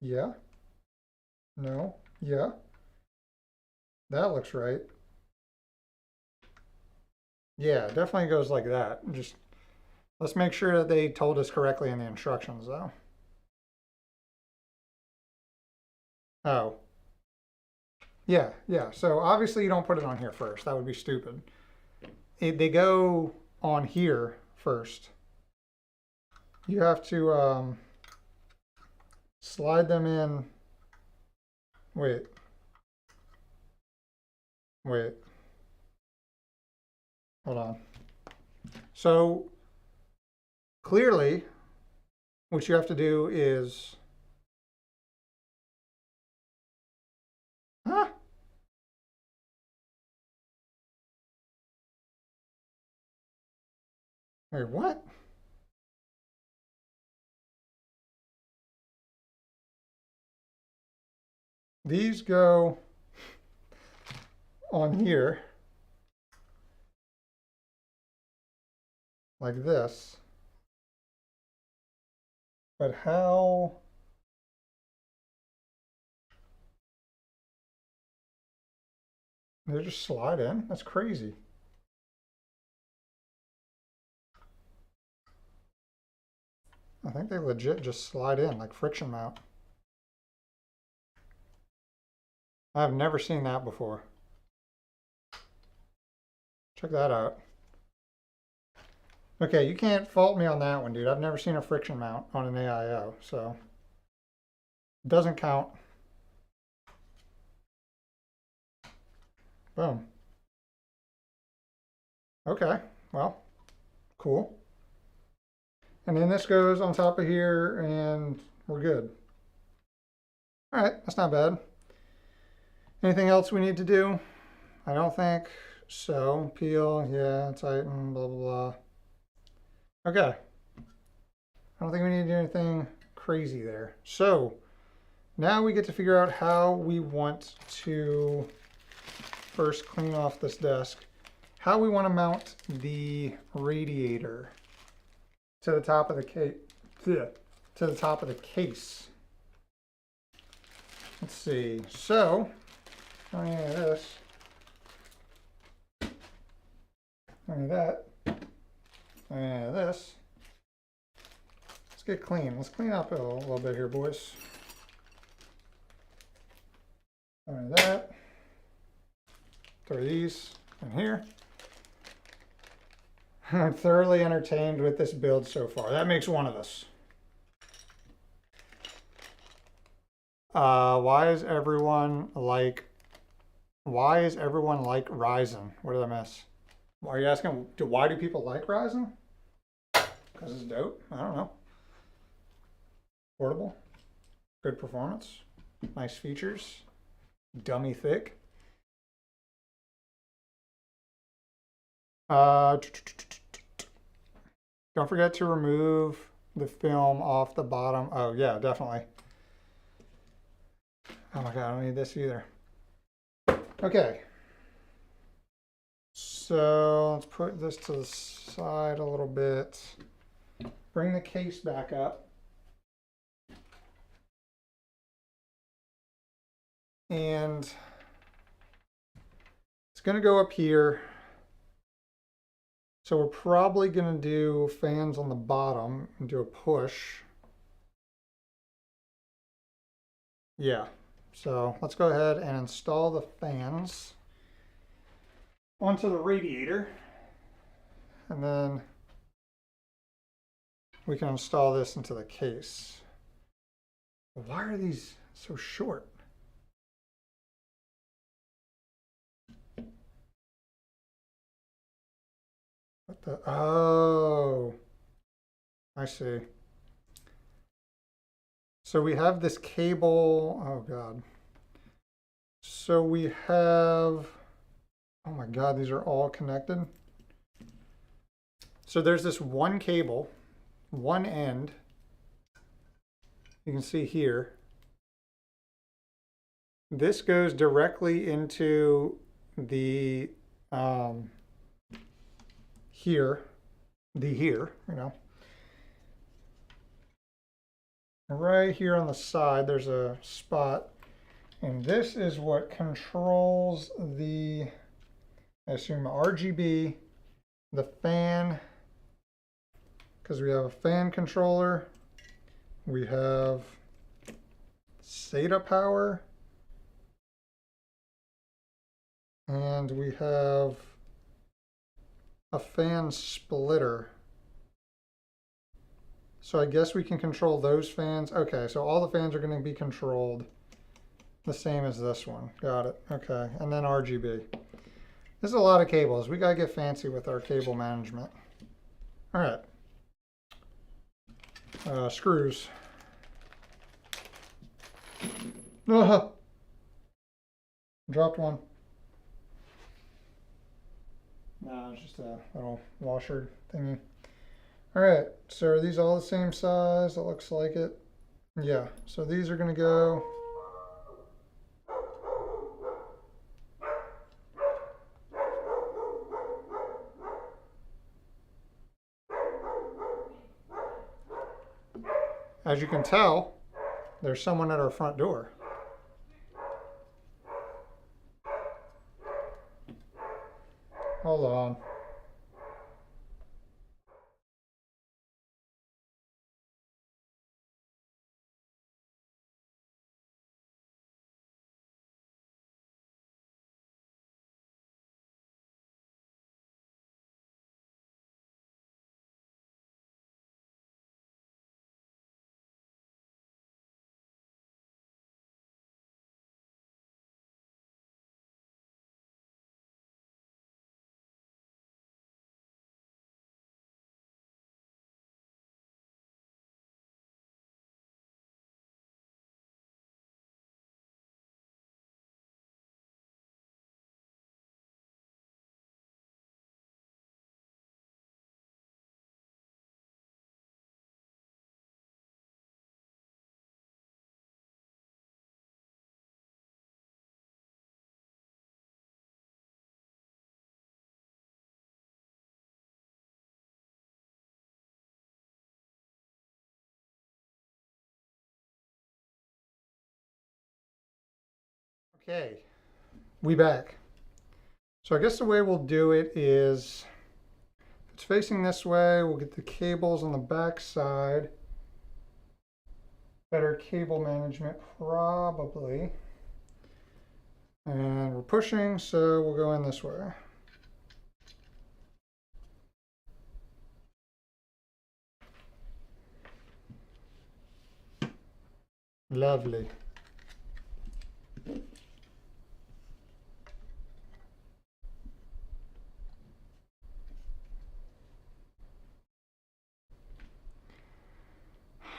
Yeah. No. Yeah. That looks right. Yeah, it definitely goes like that. Just let's make sure that they told us correctly in the instructions, though. Oh. Yeah, yeah. So obviously you don't put it on here first. That would be stupid. They go on here first. You have to slide them in. Wait. Wait. Hold on. So clearly, what you have to do is, huh? Wait, what? These go on here like this. But how? They just slide in? That's crazy. I think they legit just slide in like friction mount. I've never seen that before. Check that out. Okay, you can't fault me on that one, dude. I've never seen a friction mount on an AIO, so it doesn't count. Boom. Okay, well, cool. And then this goes on top of here and we're good. All right, that's not bad. Anything else we need to do? I don't think so. Peel, yeah, tighten, blah, blah, blah. Okay. I don't think we need to do anything crazy there. So now we get to figure out how we want to first clean off this desk, how we want to mount the radiator to the top of the case. To the top of the case. Let's see. So, I need this. I need that. I need this. Let's get clean. Let's clean up a little bit here, boys. I need that. Throw these in here. I'm thoroughly entertained with this build so far. That makes one of us. Why is everyone like Ryzen? What did I miss? Are you asking, why do people like Ryzen? Because it's dope? I don't know. Portable, good performance, nice features, dummy thick. Don't forget to remove the film off the bottom. Oh yeah, definitely. Oh my God, I don't need this either. Okay. So let's put this to the side a little bit. Bring the case back up. And it's going to go up here. So we're probably going to do fans on the bottom and do a push. Yeah, so let's go ahead and install the fans onto the radiator. And then we can install this into the case. Why are these so short? What the? Oh, I see. So we have this cable. Oh God. So we have, oh my God, these are all connected. So there's this one cable, one end. You can see here. This goes directly into the here, you know. Right here on the side, there's a spot, and this is what controls the, I assume, RGB, the fan, because we have a fan controller, we have SATA power, and we have a fan splitter. So I guess we can control those fans. Okay, so all the fans are going to be controlled the same as this one. Got it. Okay, and then RGB. This is a lot of cables. We got to get fancy with our cable management. All right. Screws. Dropped one. No, it's just a little washer thingy. All right, so are these all the same size? It looks like it. Yeah, so these are going to go. As you can tell, there's someone at our front door. Hold on. Okay, we back. So I guess the way we'll do it is, if it's facing this way, we'll get the cables on the back side. Better cable management, probably. And we're pushing, so we'll go in this way. Lovely.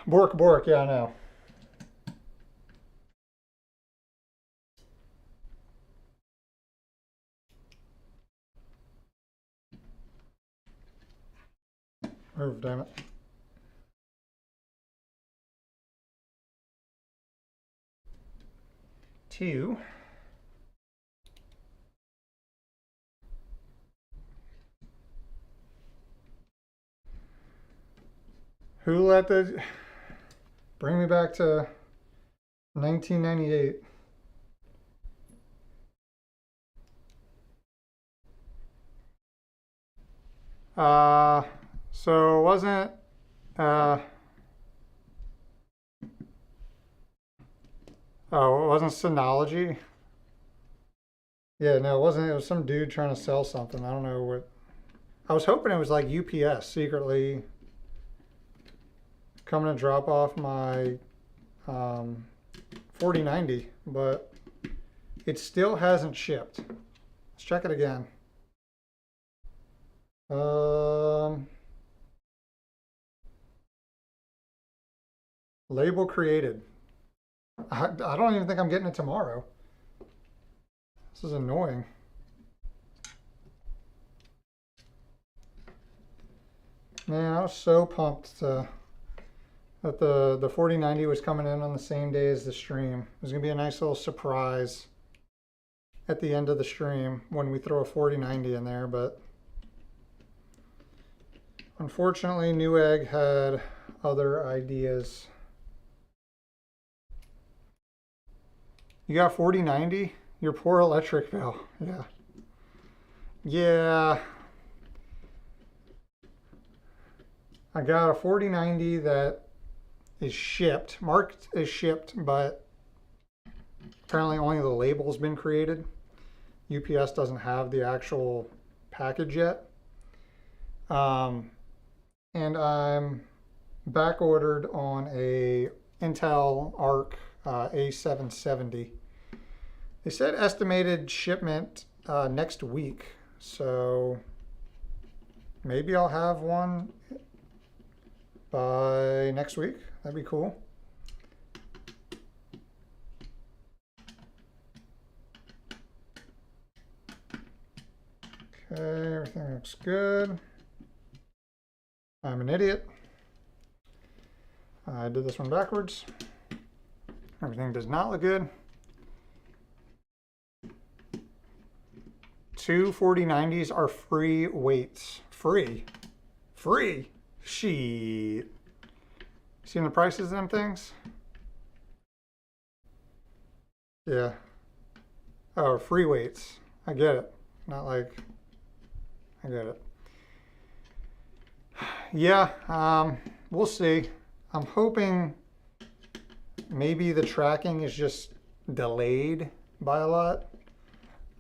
Bork, bork, yeah, I know. Oh, damn it. Two. Who let the... Bring me back to 1998. So it wasn't, oh, it wasn't Synology. Yeah, no, it wasn't. It was some dude trying to sell something. I don't know what. I was hoping it was like UPS secretly coming to drop off my 4090, but it still hasn't shipped. Let's check it again. Label created. I don't even think I'm getting it tomorrow. This is annoying. Man, I was so pumped that the 4090 was coming in on the same day as the stream. It was gonna be a nice little surprise at the end of the stream when we throw a 4090 in there, but unfortunately Newegg had other ideas. You got 4090? Your poor electric bill. Yeah. Yeah. I got a 4090 that is shipped, marked as shipped, but apparently only the label's been created. UPS doesn't have the actual package yet. And I'm back ordered on a Intel Arc A770. They said estimated shipment next week, so maybe I'll have one by next week. That'd be cool. Okay, everything looks good. I'm an idiot. I did this one backwards. Everything does not look good. 2 4090s are free weights. Free. Free. Shit. Seen the prices of them things? Yeah. Oh, free weights. I get it. Not like, I get it. Yeah, we'll see. I'm hoping maybe the tracking is just delayed by a lot.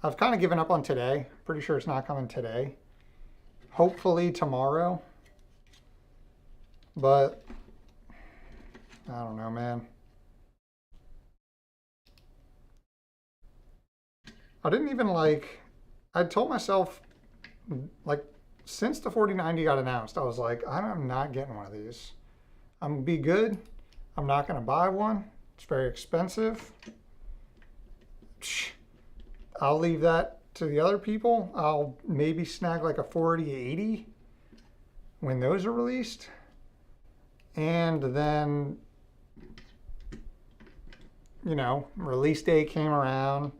I've kind of given up on today. Pretty sure it's not coming today. Hopefully tomorrow. But I don't know, man. I didn't even I told myself, since the 4090 got announced, I was like, I'm not getting one of these. I'm gonna be good. I'm not gonna buy one. It's very expensive. I'll leave that to the other people. I'll maybe snag like a 4080 when those are released. And then, you know, release day came around.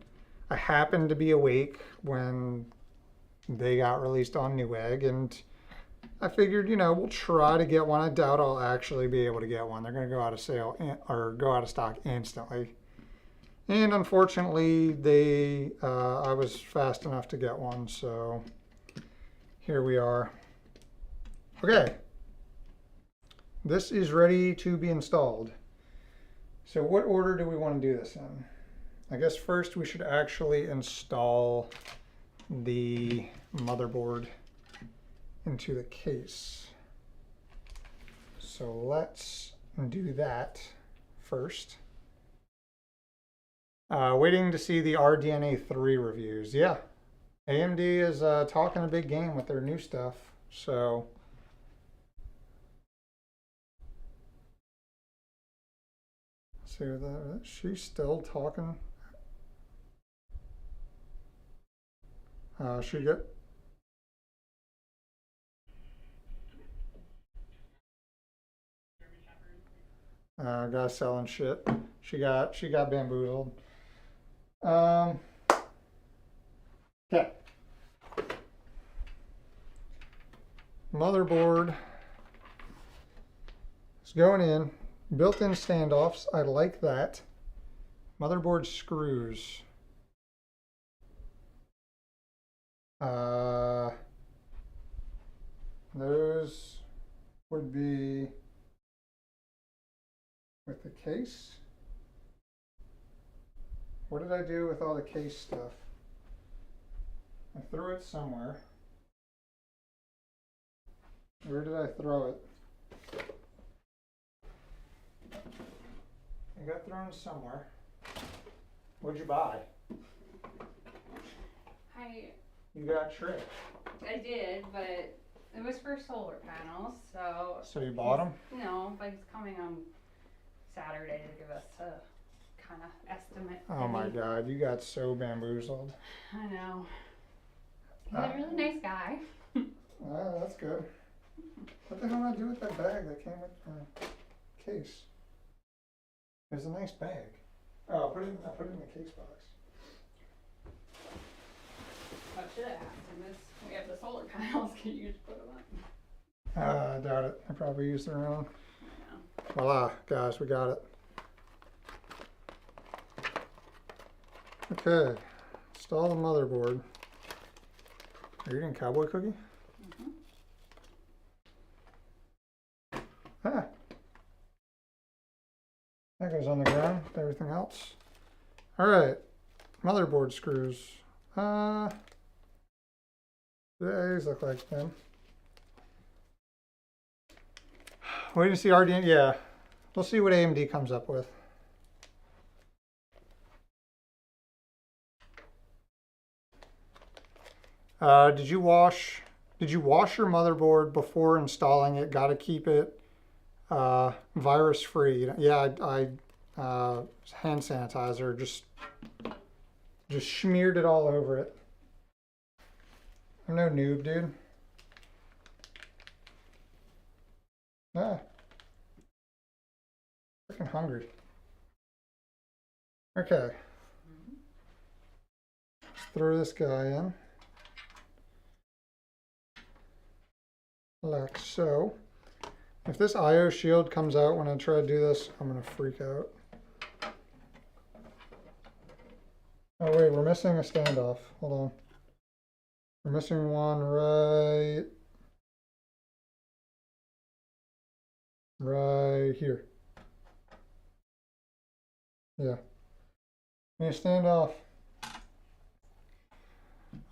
I happened to be awake when they got released on Newegg, and I figured, you know, we'll try to get one. I doubt I'll actually be able to get one. They're going to go out of sale or go out of stock instantly. And unfortunately, I was fast enough to get one, so here we are. Okay, this is ready to be installed. So what order do we want to do this in? I guess first we should actually install the motherboard into the case. So let's do that first. Waiting to see the RDNA 3 reviews. Yeah, AMD is talking a big game with their new stuff. So let's see that she's still talking. She get guy selling shit. She got bamboozled. Okay. Motherboard is going in. Built-in standoffs. I like that. Motherboard screws. Those would be with the case. What did I do with all the case stuff? I threw it somewhere. Where did I throw it? It got thrown somewhere. What'd you buy? You got tricked. I did, but it was for solar panels, so. So you bought them? No, but he's coming on Saturday to give us a kind of estimate. Oh my God, you got so bamboozled. I know. He's a really nice guy. Oh, that's good. What the hell did I do with that bag that came with the case? It was a nice bag. Oh, I put it in the case box. I should have asked him this. We have the solar panels. Can you just put them up? I doubt it. I probably used their own. I know. Voila, guys, we got it. Okay, install the motherboard. Are you eating cowboy cookie? Mm-hmm. Ah. That goes on the ground with everything else. All right, motherboard screws. These look like them. Waiting to see RDN. Yeah, we'll see what AMD comes up with. Did you wash your motherboard before installing it? Got to keep it virus free. Yeah, I hand sanitizer just smeared it all over it. I'm no noob, dude. Ah, freaking hungry. Okay, let's throw this guy in. Like so. If this IO shield comes out when I try to do this, I'm gonna freak out. Oh wait, we're missing a standoff. Hold on. We're missing one right here. Yeah. Need a standoff.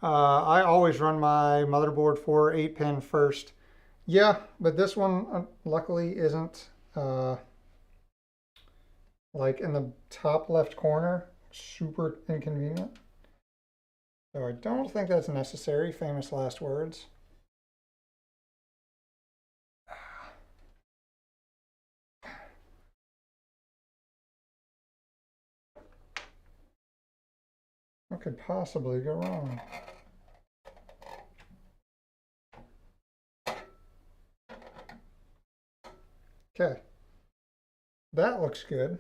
I always run my motherboard for 8-pin first. Yeah, but this one luckily isn't like in the top left corner. Super inconvenient. So I don't think that's necessary. Famous last words. What could possibly go wrong? Okay, that looks good.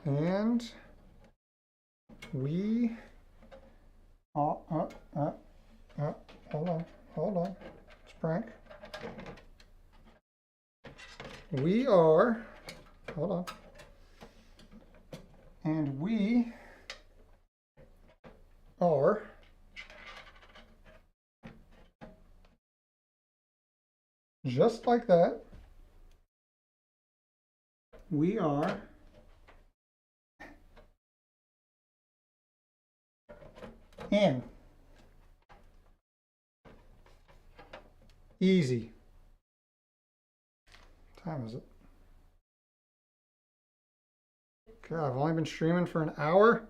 And we hold on, it's prank. We are, hold on, and we are just like that. We are in. Easy. What time is it? Okay, I've only been streaming for an hour.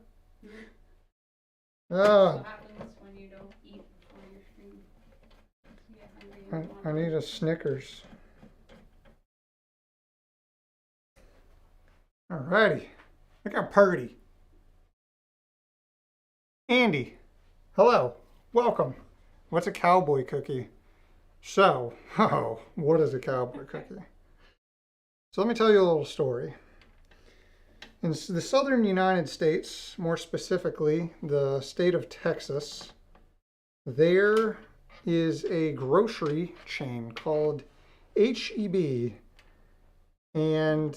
What happens when you don't eat before your stream? You get hungry and I need a Snickers. Alrighty. Look how purty. Andy, hello, welcome. What's a cowboy cookie? So, what is a cowboy cookie? So let me tell you a little story. In the southern United States, more specifically, the state of Texas, There is a grocery chain called HEB, and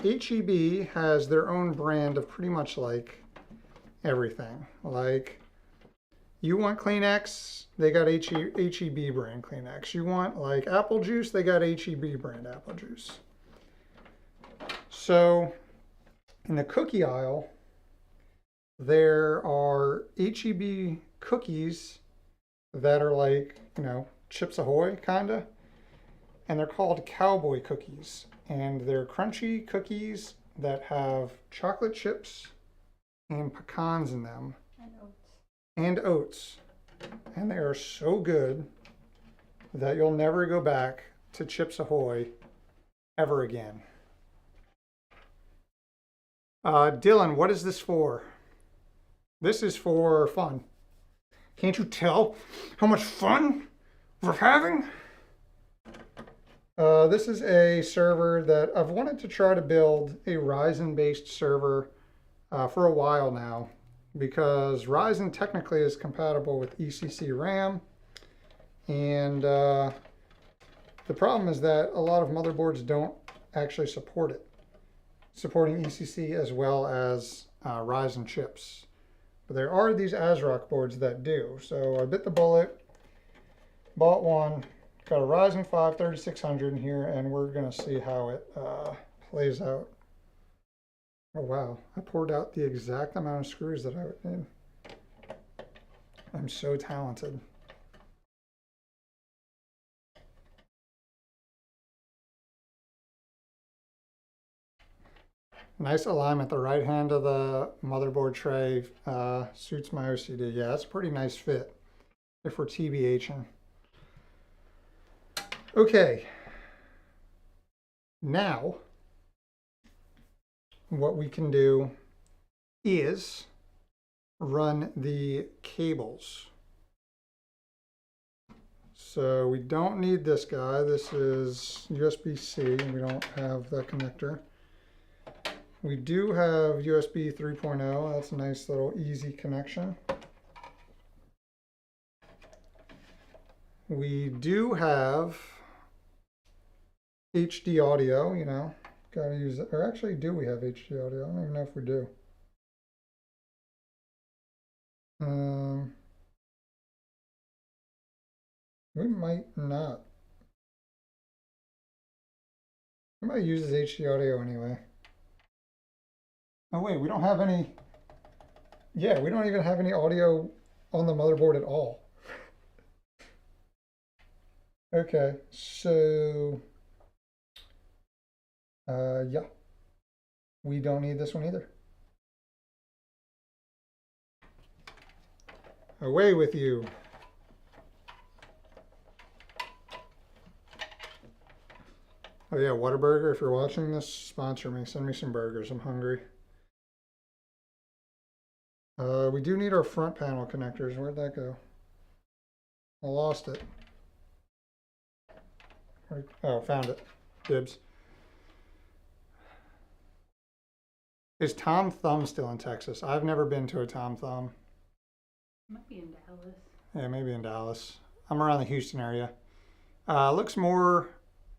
HEB has their own brand of pretty much like everything. Like, you want Kleenex, they got HEB brand Kleenex. You want like apple juice, they got HEB brand apple juice. So in the cookie aisle, there are HEB cookies that are like, you know, Chips Ahoy kinda, and they're called cowboy cookies. And they're crunchy cookies that have chocolate chips and pecans in them. And oats. And they are so good that you'll never go back to Chips Ahoy ever again. Dylan, what is this for? This is for fun. Can't you tell how much fun we're having? This is a server that I've wanted to try to build a Ryzen-based server for a while now, because Ryzen technically is compatible with ECC RAM, and the problem is that a lot of motherboards don't actually support it, supporting ECC as well as Ryzen chips. But there are these ASRock boards that do, so I bit the bullet, bought one. Got a Ryzen 5 3600 in here, and we're going to see how it plays out. Oh wow, I poured out the exact amount of screws that I would need. I'm so talented. Nice alignment. The right hand of the motherboard tray suits my OCD. Yeah, that's a pretty nice fit if we're TBHing. Okay, now what we can do is run the cables. So we don't need this guy. This is USB-C, and we don't have the connector. We do have USB 3.0. That's a nice little easy connection. We do have HD audio, you know, gotta use it. Or actually, do we have HD audio? I don't even know if we do. We might not. Somebody uses HD audio anyway. Oh wait, we don't have any. Yeah, we don't even have any audio on the motherboard at all. Okay, so yeah, we don't need this one either. Away with you. Oh yeah, Whataburger, if you're watching this, sponsor me. Send me some burgers. I'm hungry. We do need our front panel connectors. Where'd that go? I lost it. Oh, found it. Dibs. Is Tom Thumb still in Texas? I've never been to a Tom Thumb. Might be in Dallas. Yeah, maybe in Dallas. I'm around the Houston area. Looks more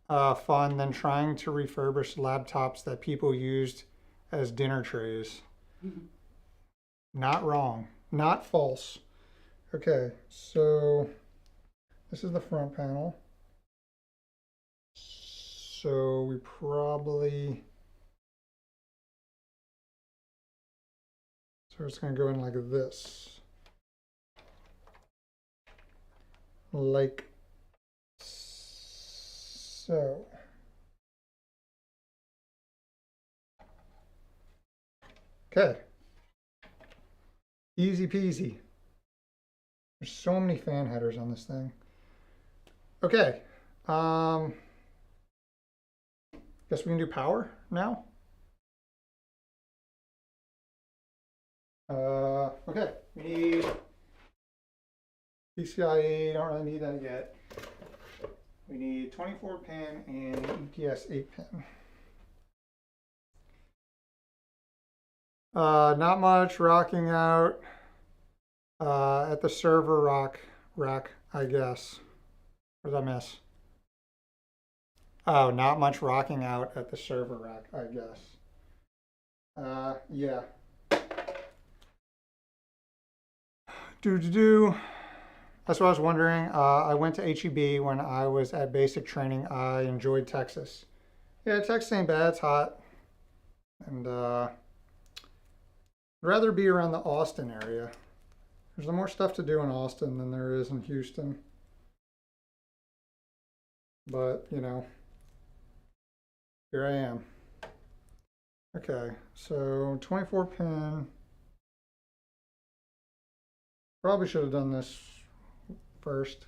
fun than trying to refurbish laptops that people used as dinner trays. Not wrong. Not false. Okay, so this is the front panel. So we probably... So it's going to go in like this. Like so. Okay. Easy peasy. There's so many fan headers on this thing. Okay. Guess we can do power now. Okay. We need PCIe. Don't really need that yet. We need 24 pin and UPS 8 pin. Not much rocking out. at the server rack, I guess. What did I miss? Oh, not much rocking out at the server rack, I guess. Yeah. That's what I was wondering. I went to HEB when I was at basic training. I enjoyed Texas. Yeah, Texas ain't bad. It's hot. And I'd rather be around the Austin area. There's more stuff to do in Austin than there is in Houston. But, you know, here I am. Okay, so 24 pin. Probably should have done this first,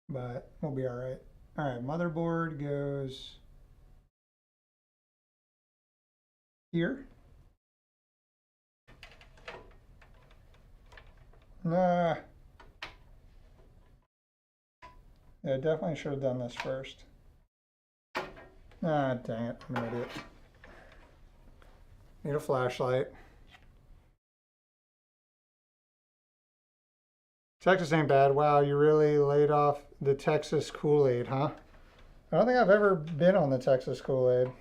but we'll be all right. All right, motherboard goes here. Nah. Yeah, definitely should have done this first. Ah, dang it, I'm an idiot. Need a flashlight. Texas ain't bad. Wow, you really laid off the Texas Kool-Aid, huh? I don't think I've ever been on the Texas Kool-Aid.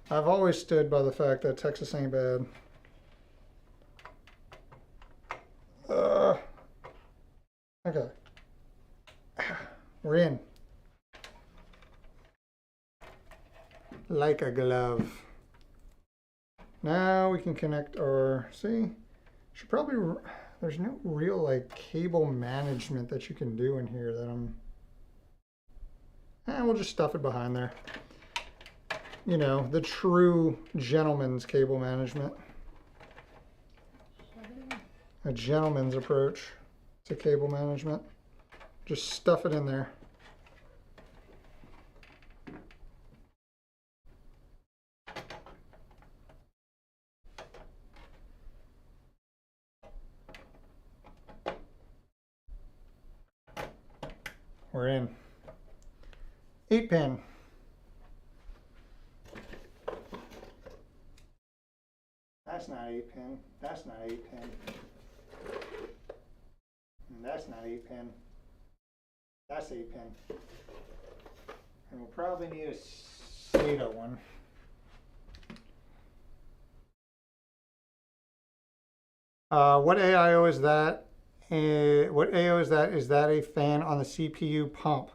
I've always stood by the fact that Texas ain't bad. Okay. We're in. Like a glove. Now we can connect our, see, should probably, there's no real like cable management that you can do in here that we'll just stuff it behind there. You know, the true gentleman's cable management. A gentleman's approach to cable management. Just stuff it in there. We're in. 8-pin. That's not 8-pin. That's not 8-pin. That's not 8-pin. That's 8-pin. And we'll probably need a SATA one. What AIO is that? What AO is that? Is that a fan on the CPU pump?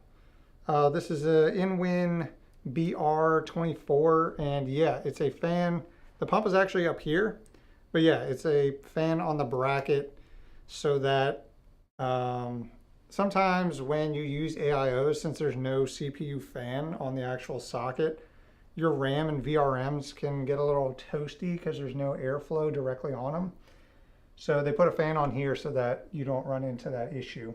This is a InWin BR24, and yeah, it's a fan. The pump is actually up here, but yeah, it's a fan on the bracket so that sometimes when you use AIOs, since there's no CPU fan on the actual socket, your RAM and VRMs can get a little toasty because there's no airflow directly on them. So they put a fan on here so that you don't run into that issue.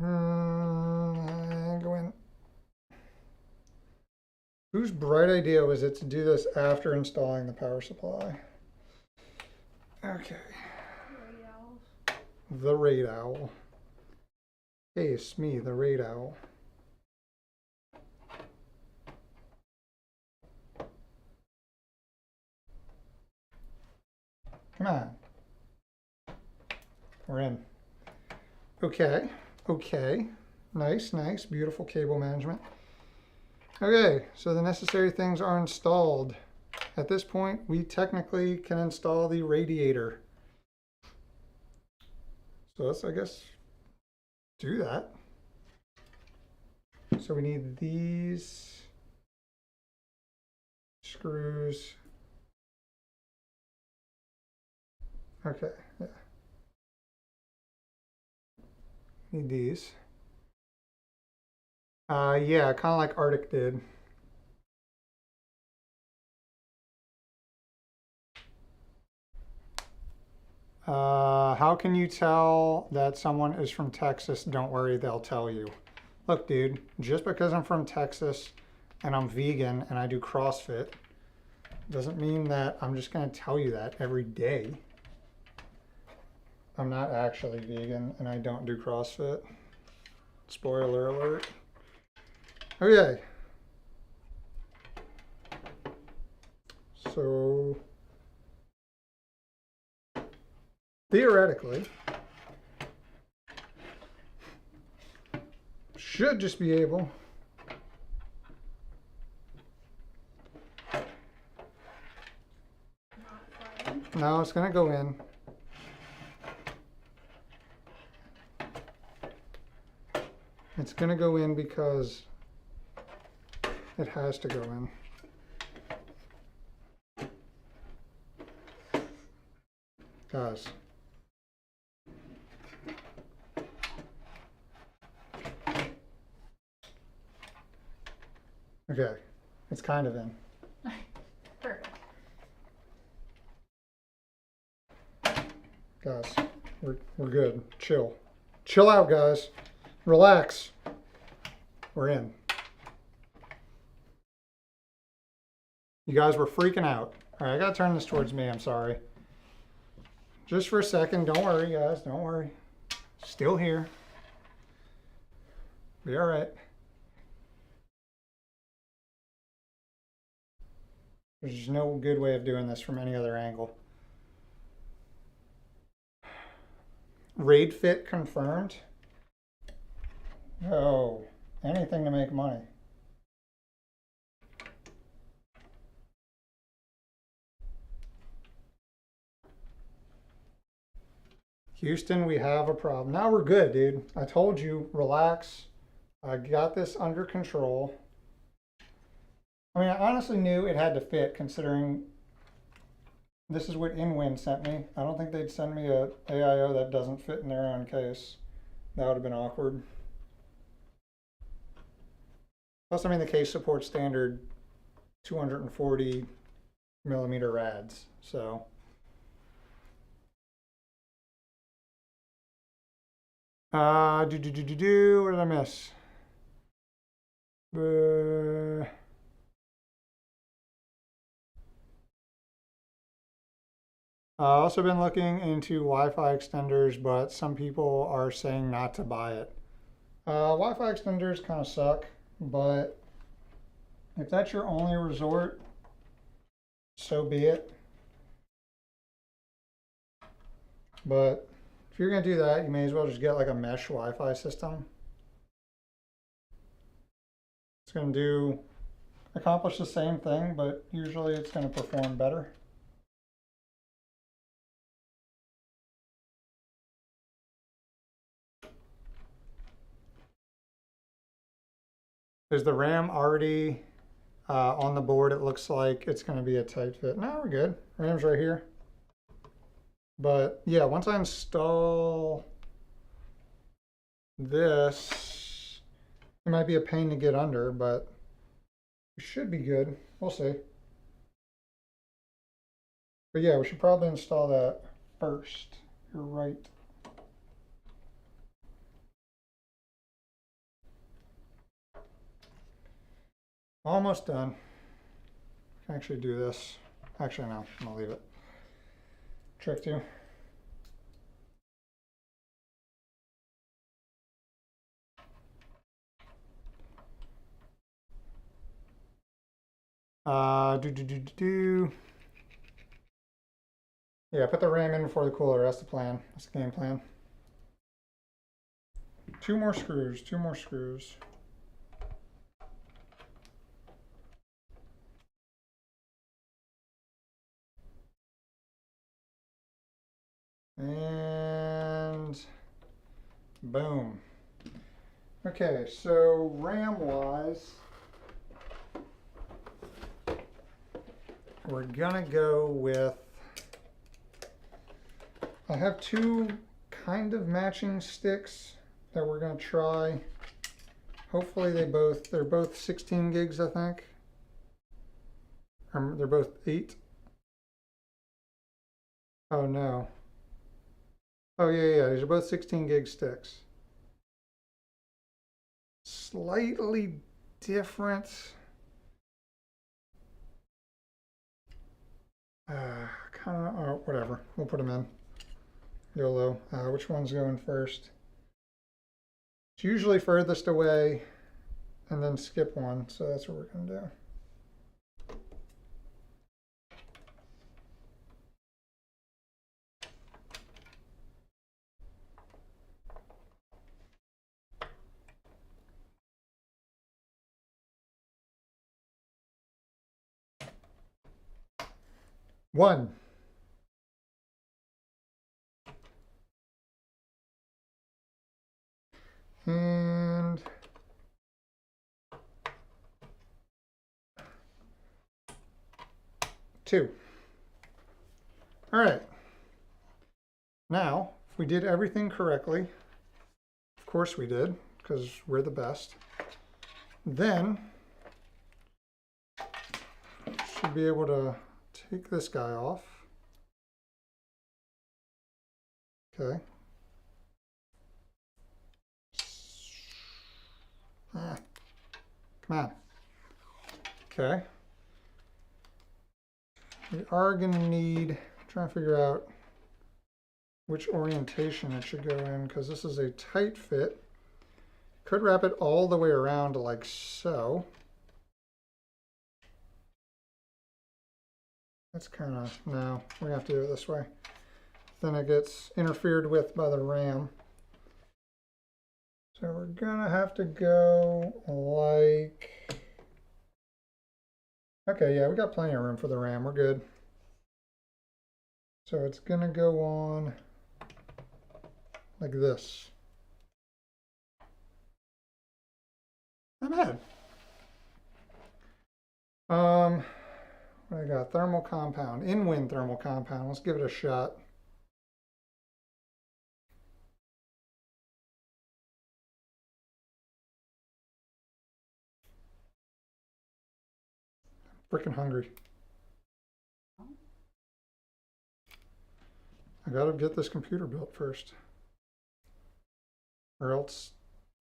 Go in. Whose bright idea was it to do this after installing the power supply? Okay. The Raid Owl. Hey, it's me, the Raid Owl. Come on. We're in. Okay. Okay. Nice, nice. Beautiful cable management. Okay, so the necessary things are installed. At this point, we technically can install the radiator. So let's, I guess, do that. So we need these screws. Okay, yeah. Need these. Yeah, kind of like Arctic did. How can you tell that someone is from Texas? Don't worry, they'll tell you. Look, dude, just because I'm from Texas and I'm vegan and I do CrossFit doesn't mean that I'm just going to tell you that every day. I'm not actually vegan and I don't do CrossFit. Spoiler alert. Okay. So theoretically, should just be able no, it's gonna go in. It's gonna go in because it has to go in. Guys. Okay, it's kind of in. Perfect. Guys, we're good. Chill. Chill out, guys. Relax. We're in. You guys were freaking out. All right, I gotta turn this towards me. I'm sorry. Just for a second. Don't worry, guys. Don't worry. Still here. Be all right. There's no good way of doing this from any other angle. Raid fit confirmed. Oh, anything to make money. Houston, we have a problem. Now we're good, dude. I told you, relax. I got this under control. I mean, I honestly knew it had to fit considering this is what InWin sent me. I don't think they'd send me a AIO that doesn't fit in their own case. That would have been awkward. Plus, I mean, the case supports standard 240 millimeter rads, so. What did I miss? Also been looking into Wi-Fi extenders, but some people are saying not to buy it. Wi-Fi extenders kind of suck, but if that's your only resort, so be it. But if you're gonna do that, you may as well just get like a mesh Wi-Fi system. It's gonna accomplish the same thing, but usually it's gonna perform better. Is the RAM already on the board? It looks like it's going to be a tight fit. No, we're good. RAM's right here. But yeah, once I install this, it might be a pain to get under, but it should be good. We'll see. But yeah, we should probably install that first. You're right. Almost done. I can actually do this. Actually, no, I'm gonna leave it. Trick two. Yeah, put the RAM in before the cooler. That's the plan. That's the game plan. Two more screws. And boom. Okay, so RAM wise, we're gonna go with, I have two kind of matching sticks that we're gonna try. Hopefully they're both 16 gigs, I think. They're both 8. Oh no. Oh yeah, these are both 16 gig sticks. Slightly different. Kind of, oh, whatever. We'll put them in. YOLO. Which one's going first? It's usually furthest away and then skip one, so that's what we're going to do. One. And two. All right. Now, if we did everything correctly, of course we did, because we're the best, then should be able to take this guy off. Okay. Come on. Okay. We are going to need, trying to figure out which orientation it should go in, because this is a tight fit. Could wrap it all the way around like so. That's kind of, no, we have to do it this way. Then it gets interfered with by the RAM. So we're gonna have to go like, okay, yeah, we got plenty of room for the RAM, we're good. So it's gonna go on like this. Not bad. What I got? Thermal compound, in-wind thermal compound. Let's give it a shot. Freaking hungry. I gotta get this computer built first, or else.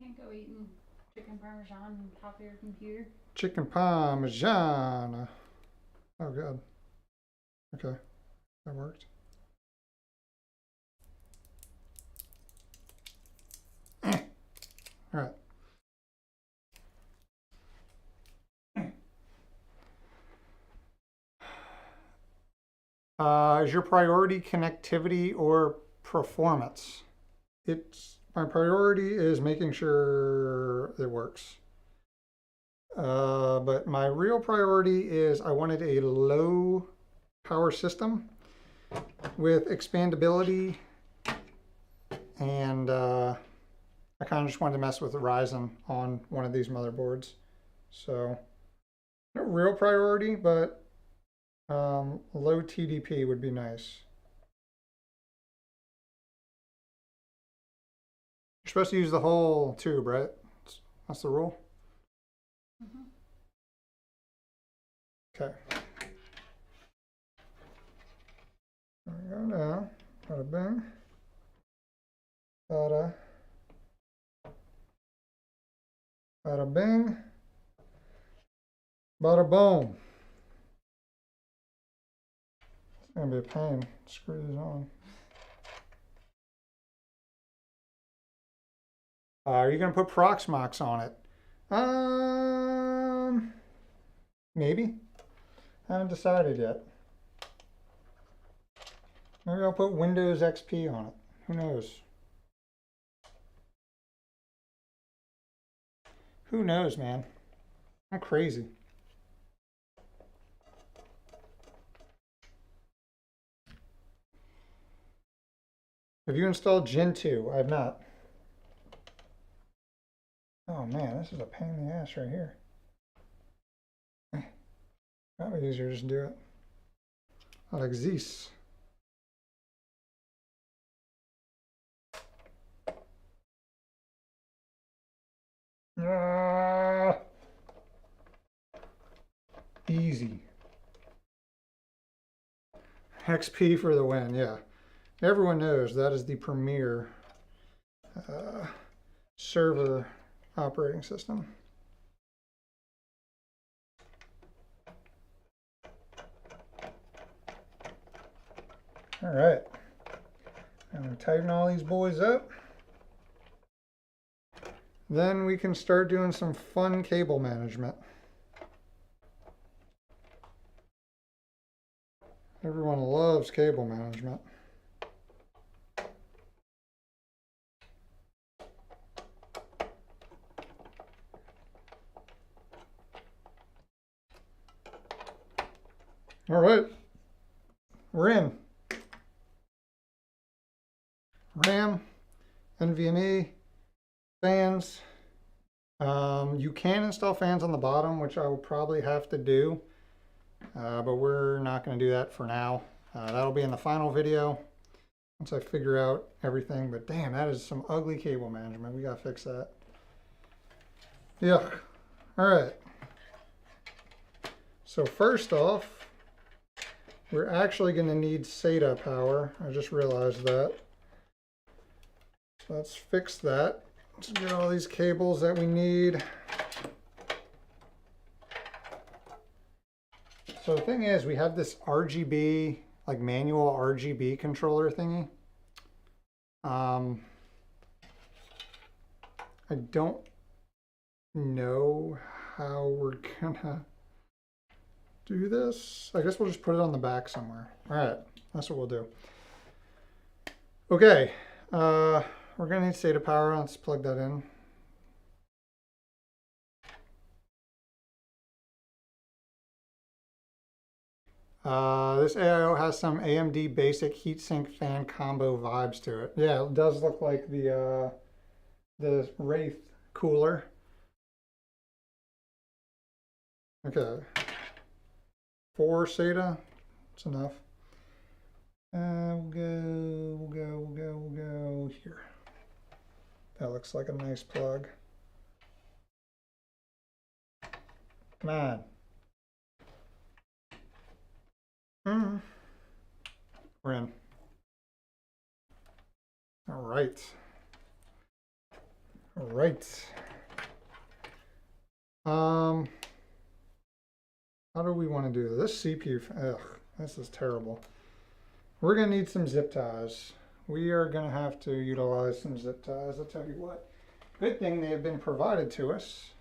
Can't go eating chicken parmesan on top of your computer. Chicken parmesan. Oh god. Okay, that worked. All right. Is your priority connectivity or performance? My priority is making sure it works. But my real priority is I wanted a low power system with expandability, and I kind of just wanted to mess with the Ryzen on one of these motherboards. So no real priority, but low TDP would be nice. You're supposed to use the whole tube, right? That's the rule. Mm-hmm. Okay. There we go now. Bada bing. Bada. Bada bing. Bada boom. It's gonna be a pain. Screw these on. Are you gonna put Proxmox on it? Maybe. I haven't decided yet. Maybe I'll put Windows XP on it. Who knows? Who knows, man? I'm crazy. Have you installed Gen 2? I have not. Oh man, this is a pain in the ass right here. Probably easier to just do it like this. Easy. XP for the win, yeah. Everyone knows that is the premier server operating system. All right, I'm gonna tighten all these boys up. Then we can start doing some fun cable management. Everyone loves cable management. All right, we're in. RAM, NVMe, fans. You can install fans on the bottom, which I will probably have to do, but we're not going to do that for now. That'll be in the final video once I figure out everything. But damn, that is some ugly cable management. We got to fix that. Yuck. All right. So first off, we're actually going to need SATA power. I just realized that. So let's fix that. Let's get all these cables that we need. So the thing is, we have this RGB, like manual RGB controller thingy. I don't know how we're gonna do this. I guess we'll just put it on the back somewhere. All right, that's what we'll do. Okay, we're gonna need SATA power. Let's plug that in. This AIO has some AMD basic heatsink fan combo vibes to it. Yeah, it does look like the Wraith cooler. Okay. 4 SATA, that's enough. We'll go here. That looks like a nice plug. Come on. We're in. All right. All right. How do we want to do this? This CPU, ugh, this is terrible. We're going to need some zip ties. We are going to have to utilize some zip ties. I'll tell you what. Good thing they have been provided to us.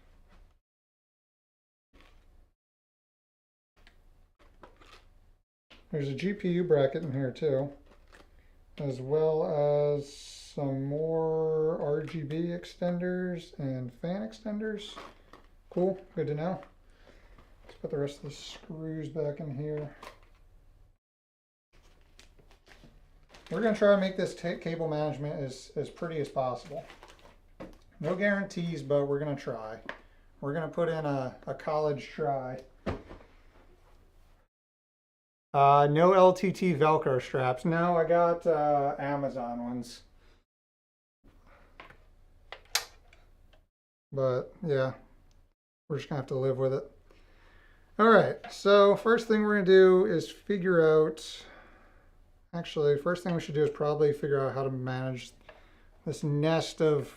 There's a GPU bracket in here too, as well as some more RGB extenders and fan extenders. Cool, good to know. Let's put the rest of the screws back in here. We're going to try to make this cable management as pretty as possible. No guarantees, but we're going to try. We're going to put in a college try. No LTT Velcro straps. No, I got Amazon ones. But yeah, we're just gonna have to live with it. All right, so first thing we're gonna do is figure out, actually, first thing we should do is probably figure out how to manage this nest of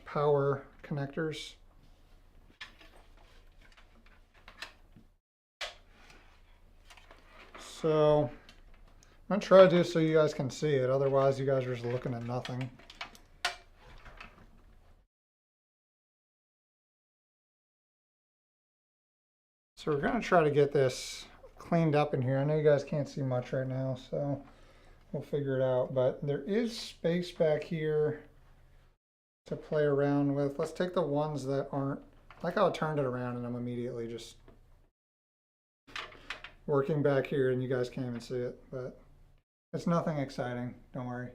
power connectors. So I'm gonna try to do this so you guys can see it. Otherwise, you guys are just looking at nothing. So we're gonna try to get this cleaned up in here. I know you guys can't see much right now, so we'll figure it out. But there is space back here to play around with. Let's take the ones that aren't, like how I turned it around and I'm immediately just working back here and you guys can't even see it, but it's nothing exciting, don't worry.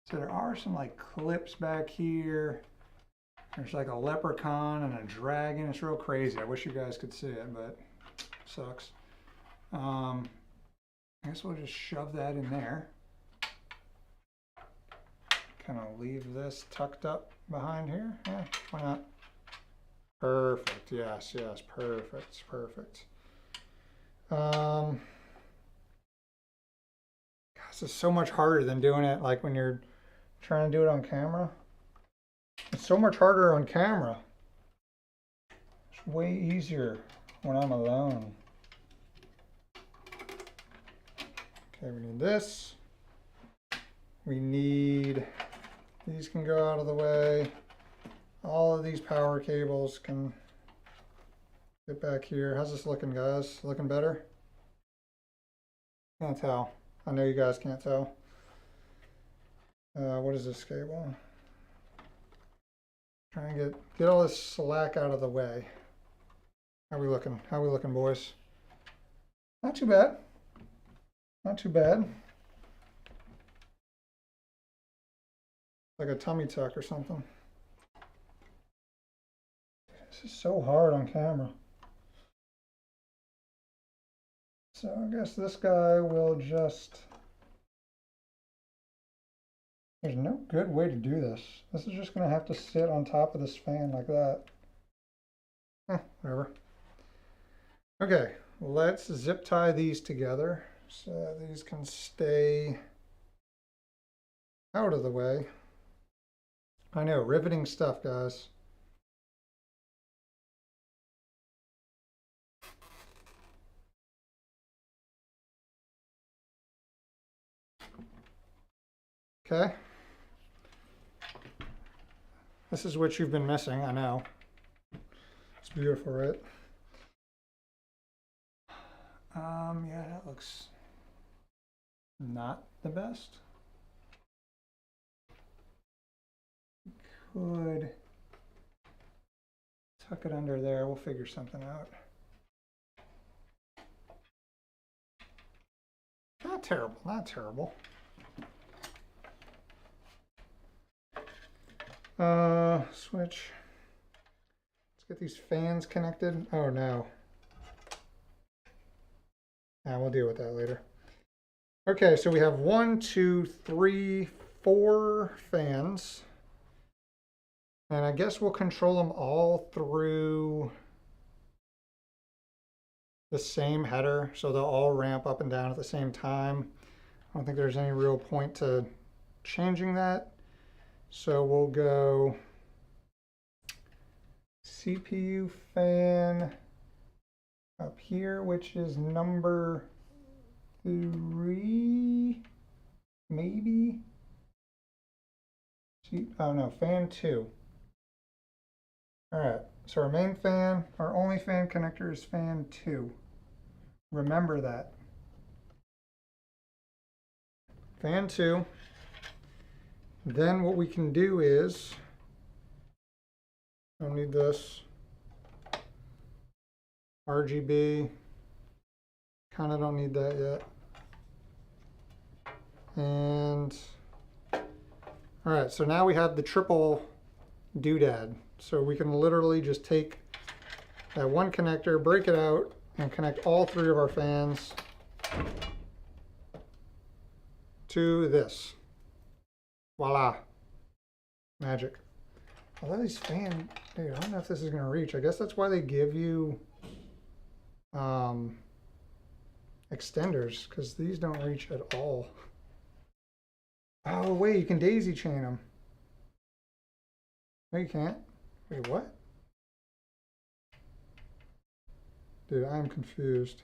So there are some like clips back here. There's like a leprechaun and a dragon. It's real crazy. I wish you guys could see it, but it sucks. I guess we'll just shove that in there. Kind of leave this tucked up behind here. Yeah, why not? Perfect. Yes, yes, perfect, perfect. God, this is so much harder than doing it like when you're trying to do it on camera. It's so much harder on camera. It's way easier when I'm alone. Okay, we need this. We need These can go out of the way. All of these power cables can get back here. How's this looking, guys? Looking better? Can't tell. I know you guys can't tell. What is this cable? Try and get all this slack out of the way. How we looking? How we looking, boys? Not too bad. Not too bad. Like a tummy tuck or something. This is so hard on camera. So I guess this guy will just... There's no good way to do this. This is just going to have to sit on top of this fan like that. Whatever. Okay, let's zip tie these together so these can stay out of the way. I know, riveting stuff, guys. Okay. This is what you've been missing, I know. It's beautiful, right? Yeah, that looks not the best. Could tuck it under there. We'll figure something out. Not terrible, not terrible. Switch. Let's get these fans connected. Oh no. Yeah, we'll deal with that later. Okay, so we have 1, 2, 3, 4 fans. And I guess we'll control them all through the same header, so they'll all ramp up and down at the same time. I don't think there's any real point to changing that. So we'll go CPU fan up here, which is number 3, maybe? Oh no, fan 2. All right, so our main fan, our only fan connector is fan 2. Remember that. Fan 2. Then what we can do is, I don't need this, RGB, kind of don't need that yet. And, all right, so now we have the triple doodad. So we can literally just take that one connector, break it out, and connect all 3 of our fans to this. Voila. Magic. Although these fan, dude, I don't know if this is going to reach. I guess that's why they give you extenders, because these don't reach at all. Oh, wait, you can daisy chain them. No, you can't. Wait, what? Dude, I'm confused.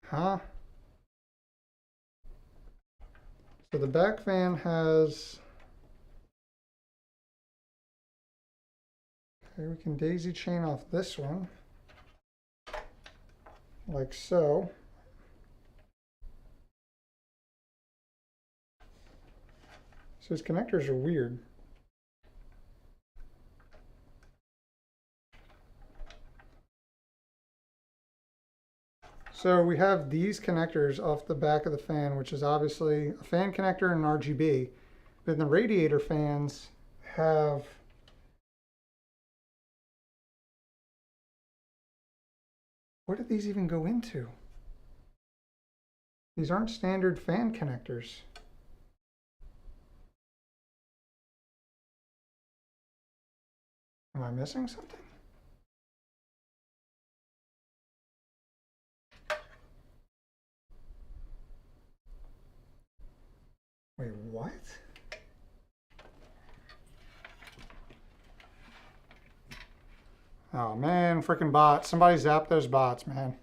Huh? So the back fan has... Okay, we can daisy chain off this one. Like so. So his connectors are weird. So we have these connectors off the back of the fan, which is obviously a fan connector and an RGB. But the radiator fans have what did these even go into? These aren't standard fan connectors. Am I missing something? Wait, what? Oh man, freaking bots. Somebody zap those bots, man.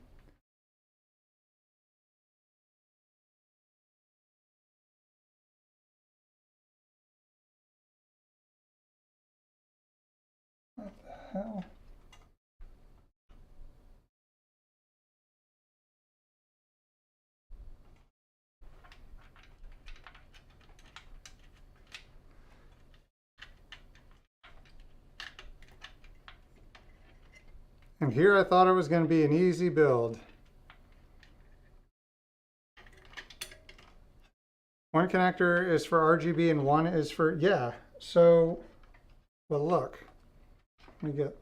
hell? And here I thought it was going to be an easy build. One connector is for RGB and one is for, yeah. So, well, look, let me get,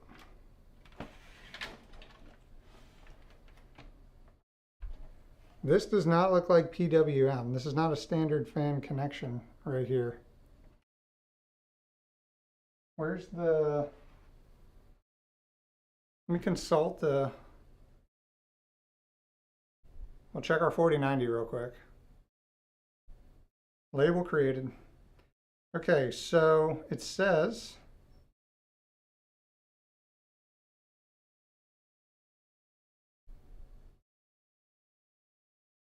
this does not look like PWM. This is not a standard fan connection right here. Where's the, let me consult the, we'll check our 4090 real quick. Label created. Okay, so it says,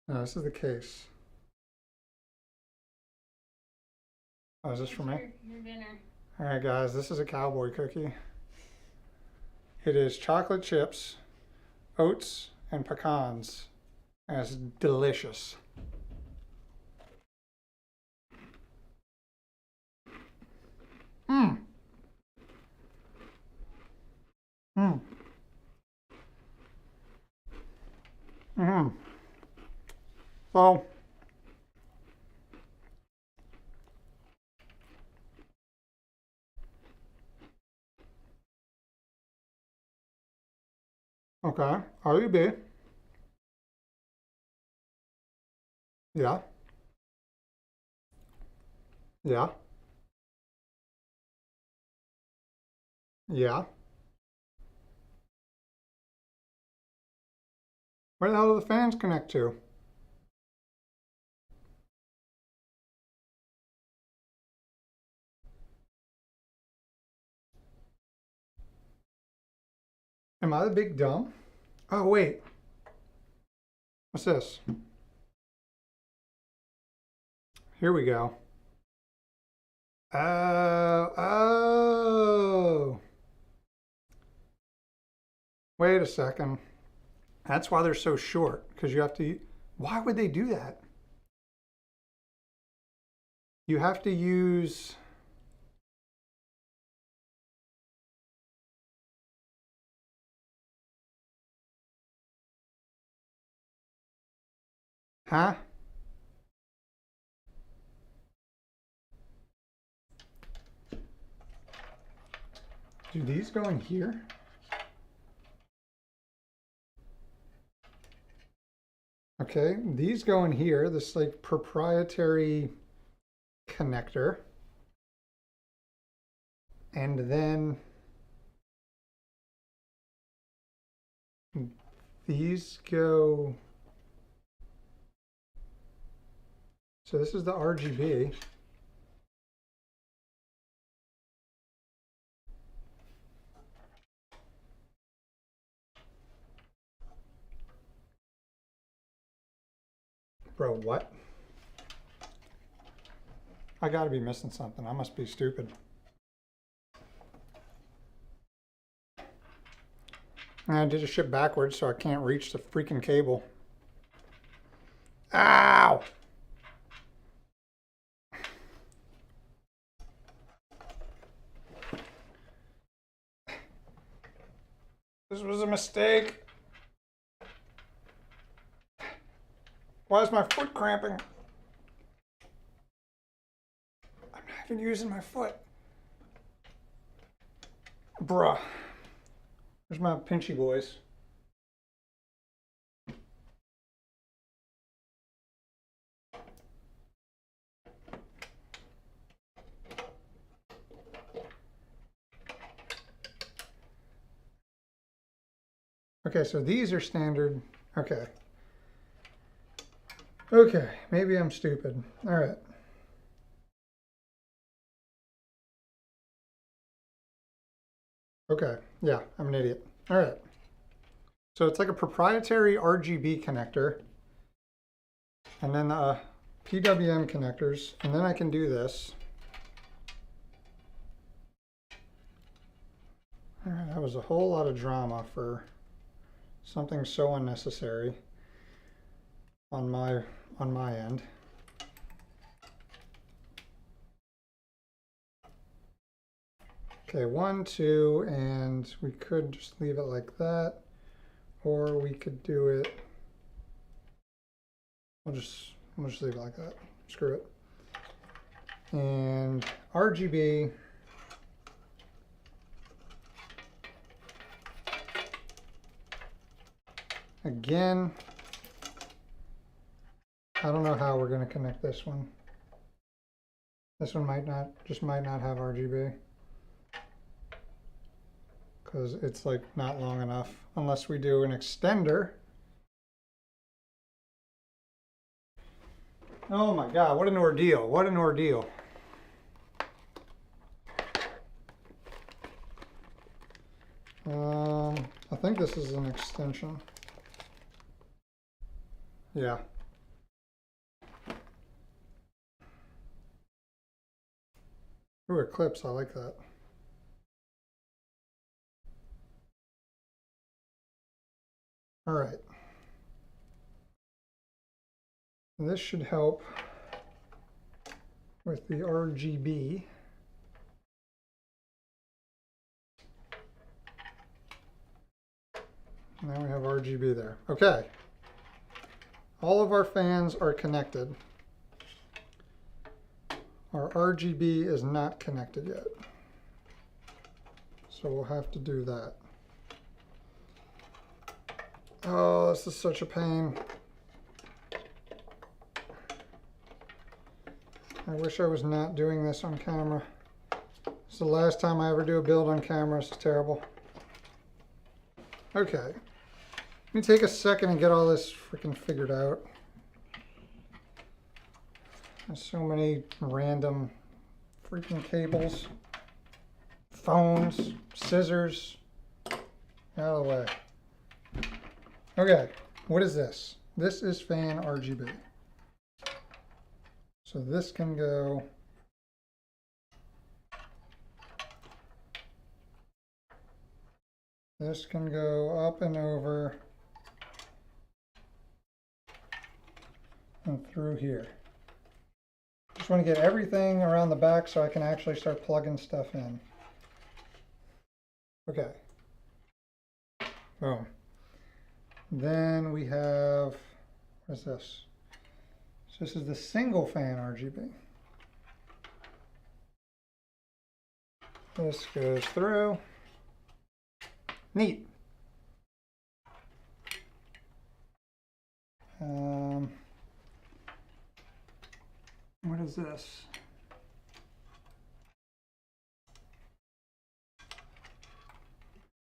no, this is the case. Oh, is this for me? Your dinner. All right, guys, this is a cowboy cookie. It is chocolate chips, oats, and pecans. And it's delicious. Mmm. Mmm. Mmm. So, okay, RUB. Yeah. Yeah. Yeah. Where the hell do the fans connect to? Am I the big dumb? Oh, wait. What's this? Here we go. Oh. Wait a second. That's why they're so short, because you have to, why would they do that? You have to use, huh? Do these go in here? Okay, these go in here, this like proprietary connector. And then these go, so this is the RGB. Bro, what? I gotta be missing something. I must be stupid. And I did a ship backwards, so I can't reach the freaking cable. Ow! This was a mistake. Why is my foot cramping? I'm not even using my foot. Bruh. There's my pinchy boys. Okay, so these are standard. Okay. Okay, maybe I'm stupid. All right. Okay, yeah, I'm an idiot. All right. So it's like a proprietary RGB connector, and then PWM connectors, and then I can do this. All right, that was a whole lot of drama for something so unnecessary on my end. Okay, 1, 2, and we could just leave it like that, or we could do it. We'll just leave it like that. Screw it. And RGB. Again, I don't know how we're going to connect this one. This one might not have RGB. Because it's like not long enough, unless we do an extender. Oh my God, what an ordeal, what an ordeal. I think this is an extension. Yeah. Ooh, Eclipse, I like that. All right. This should help with the RGB. Now we have RGB there. Okay. All of our fans are connected. Our RGB is not connected yet. So we'll have to do that. Oh, this is such a pain. I wish I was not doing this on camera. It's the last time I ever do a build on camera. This is terrible. Okay. Let me take a second and get all this freaking figured out. There's so many random freaking cables, phones, scissors. Out of the way. Okay, what is this? This is fan RGB. So this can go up and over and through here. Just want to get everything around the back so I can actually start plugging stuff in. Okay. Boom. Then we have, what is this? So this is the single fan RGB. This goes through. Neat. What is this?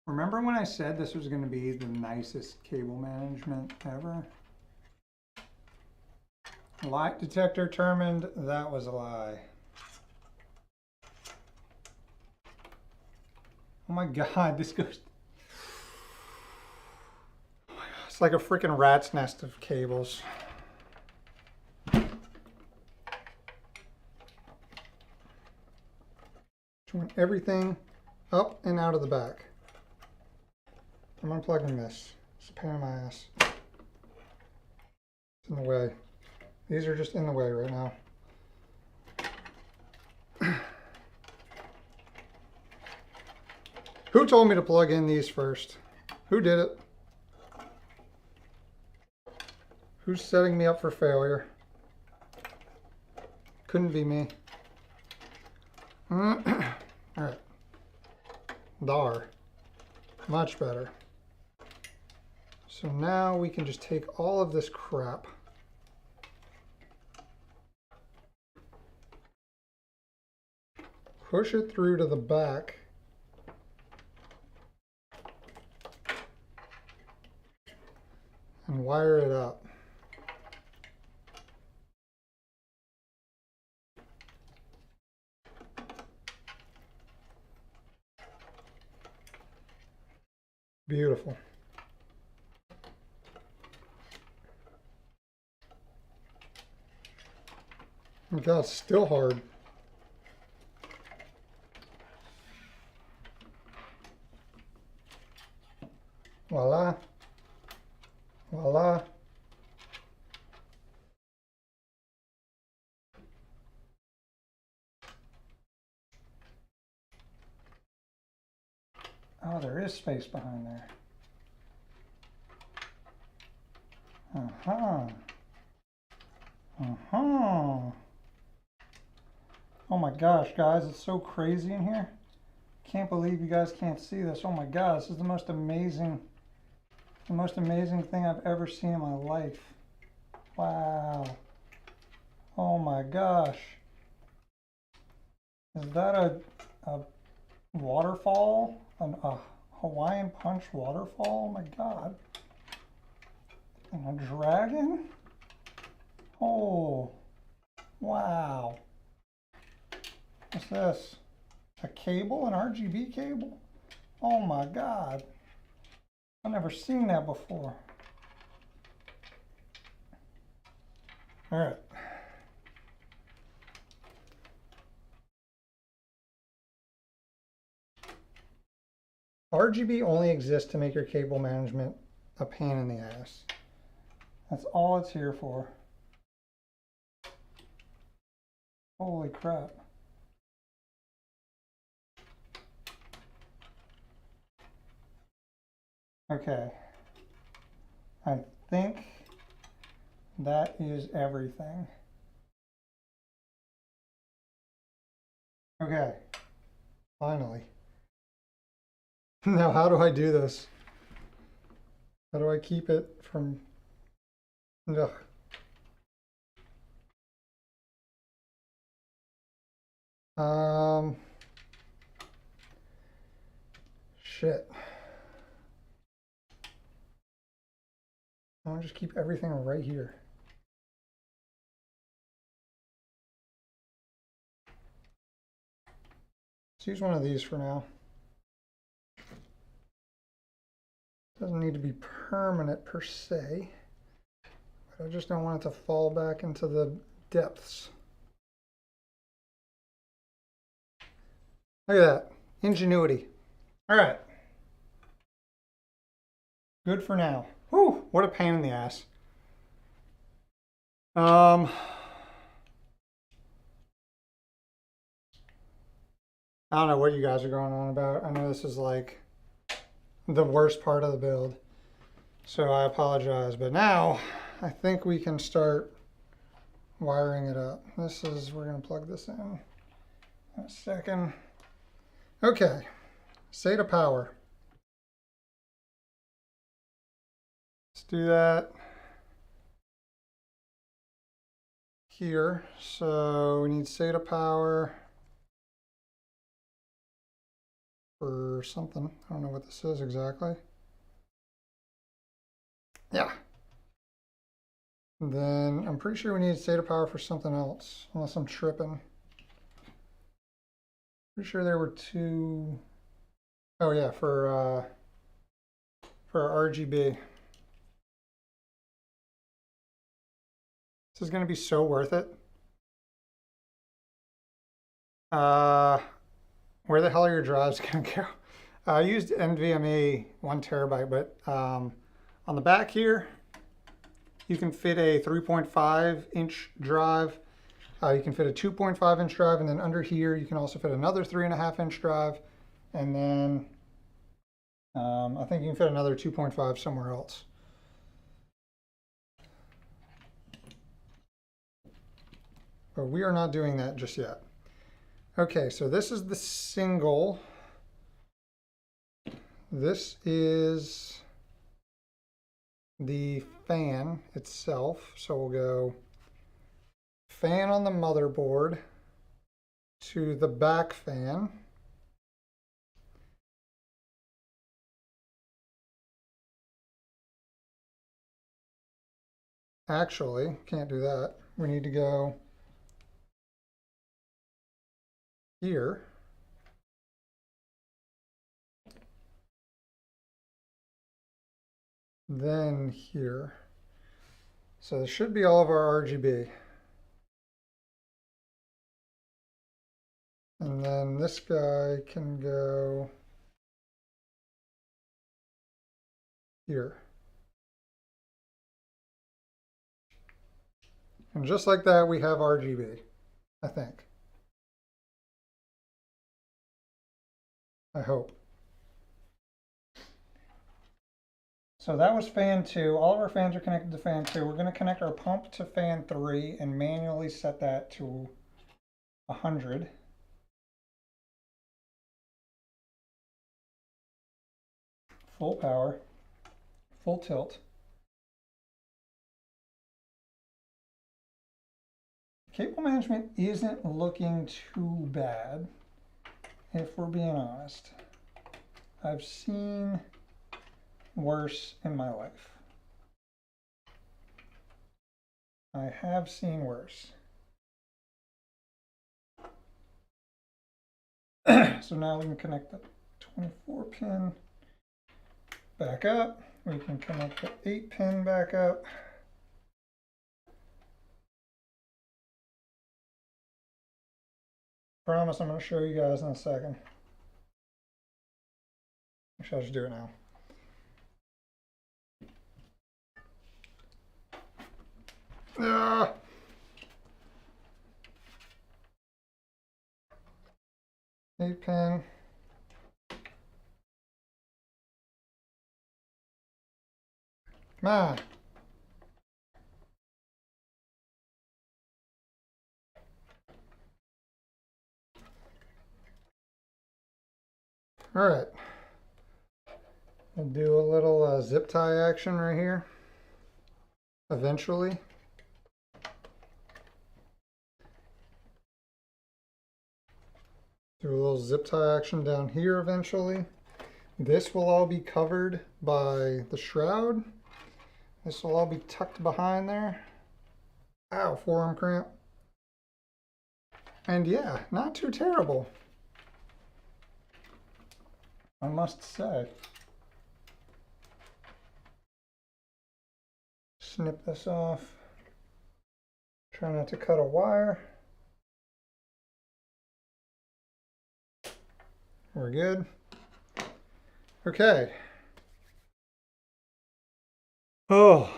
Remember when I said this was going to be the nicest cable management ever? Light detector determined that was a lie. Oh my God, this goes... Oh my God, it's like a freaking rat's nest of cables. Just want everything up and out of the back. I'm unplugging this. It's a pain in my ass. It's in the way. These are just in the way right now. Who told me to plug in these first? Who did it? Who's setting me up for failure? Couldn't be me. All right. Dar. Much better. So now we can just take all of this crap, push it through to the back, and wire it up. Beautiful. Oh God, it's still hard. Voila. Voila. Oh, there is space behind there. Uh-huh. Uh-huh. Oh my gosh, guys, it's so crazy in here. Can't believe you guys can't see this. Oh my God, this is the most amazing thing I've ever seen in my life. Wow. Oh my gosh. Is that a waterfall? A Hawaiian Punch waterfall? Oh my God. And a dragon? Oh, wow. What's this? A cable, an RGB cable? Oh my God. I've never seen that before. All right. RGB only exists to make your cable management a pain in the ass. That's all it's here for. Holy crap. Okay. I think that is everything. Okay. Finally. Now, how do I do this? How do I keep it from... Ugh. Shit. I'll just keep everything right here. Let's use one of these for now. Doesn't need to be permanent per se, but I just don't want it to fall back into the depths. Look at that. Ingenuity. All right. Good for now. Whew, what a pain in the ass. I don't know what you guys are going on about. I know this is like the worst part of the build, so I apologize. But now I think we can start wiring it up. We're gonna plug this in a second. Okay, SATA power. Let's do that here. So we need SATA power for something. I don't know what this is exactly. Yeah. Then I'm pretty sure we need SATA power for something else, unless I'm tripping. Pretty sure there were two. Oh yeah, for RGB. This is going to be so worth it. Where the hell are your drives going to go? I used NVMe 1 terabyte, but on the back here, you can fit a 3.5 inch drive. You can fit a 2.5 inch drive, and then under here, you can also fit another 3.5 inch drive. And then I think you can fit another 2.5 somewhere else. But we are not doing that just yet. Okay, so this is the single. This is the fan itself. So we'll go fan on the motherboard to the back fan. Actually, can't do that. We need to go here. Then here. So this should be all of our RGB. And then this guy can go here. And just like that, we have RGB, I think. I hope. So that was fan 2. All of our fans are connected to fan 2. We're going to connect our pump to fan 3 and manually set that to 100. Full power, full tilt. Cable management isn't looking too bad, if we're being honest. I've seen worse in my life. I have seen worse. So now we can connect the 24 pin back up. We can connect the 8 pin back up. Promise I'm going to show you guys in a second. Actually, I'll just do it now. Ah. 8 pin. Come on. All right. We'll do a little zip tie action right here. Eventually. Do a little zip tie action down here eventually. This will all be covered by the shroud. This will all be tucked behind there. Ow, forearm cramp. And yeah, not too terrible, I must say. Snip this off. Try not to cut a wire. We're good. Okay. Oh.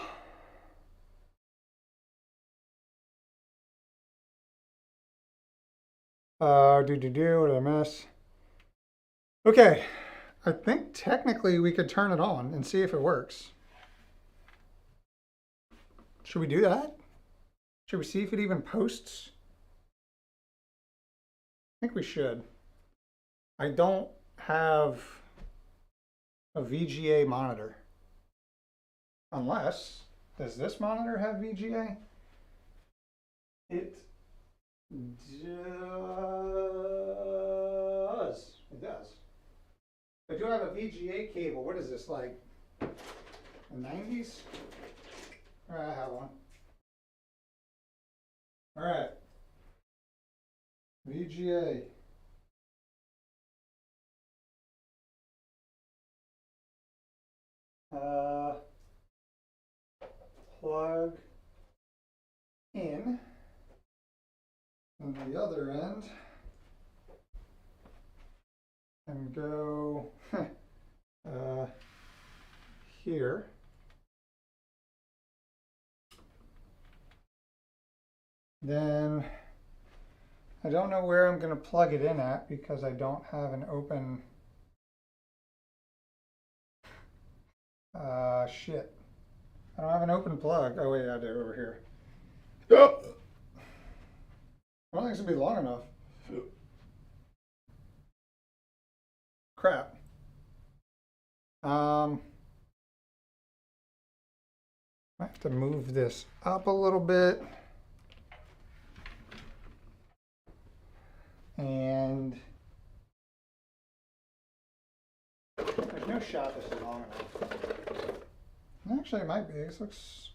What did I miss? Okay. I think technically we could turn it on and see if it works. Should we do that? Should we see if it even posts? I think we should. I don't have a VGA monitor. Unless, does this monitor have VGA? It does. It does. I do have a VGA cable. What is this, like the 90s? All right, I have one. All right. VGA. Plug in, and the other end, and go here. Then I don't know where I'm going to plug it in at because I don't have an open shit. I don't have an open plug. Oh wait, I do over here. Oh! I don't think it's gonna be long enough. Crap. I have to move this up a little bit. And there's no shot this is long enough. Actually, it might be. This looks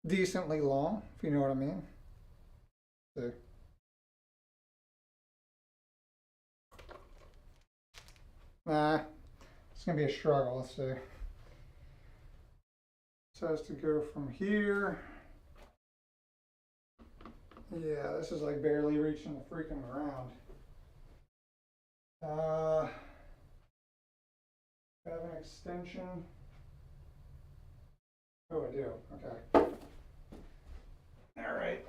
decently long, if you know what I mean. See. Nah, it's going to be a struggle. Let's see. So it has to go from here. Yeah, this is like barely reaching the freaking ground. Have an extension. Oh, I do. Okay. All right.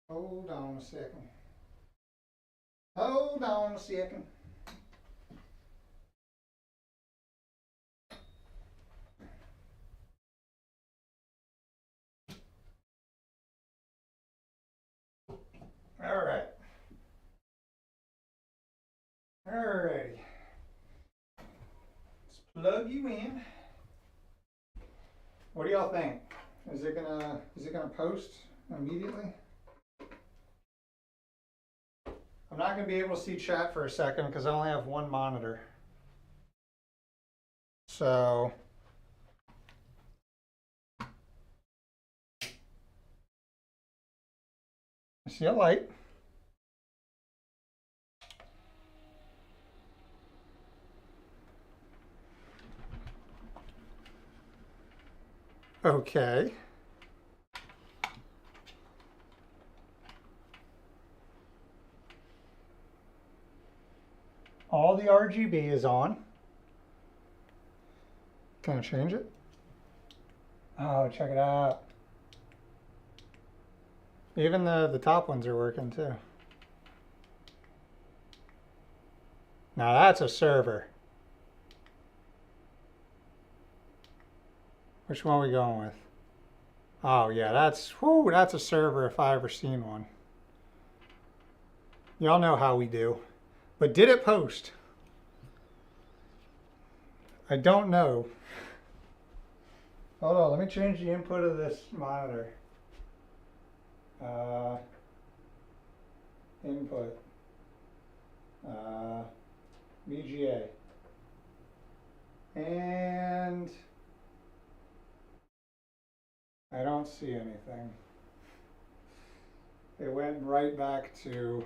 Hold on a second. Hold on a second. All right. Alrighty. Let's plug you in. What do y'all think? Is it gonna post immediately? I'm not gonna be able to see chat for a second because I only have one monitor. So I see a light. Okay. All the RGB is on. Can I change it? Oh, check it out. Even the top ones are working too. Now that's a server. Which one are we going with? Oh yeah, that's a server if I ever seen one. Y'all know how we do. But did it post? I don't know. Hold on, let me change the input of this monitor. Input. VGA. And I don't see anything. It went right back to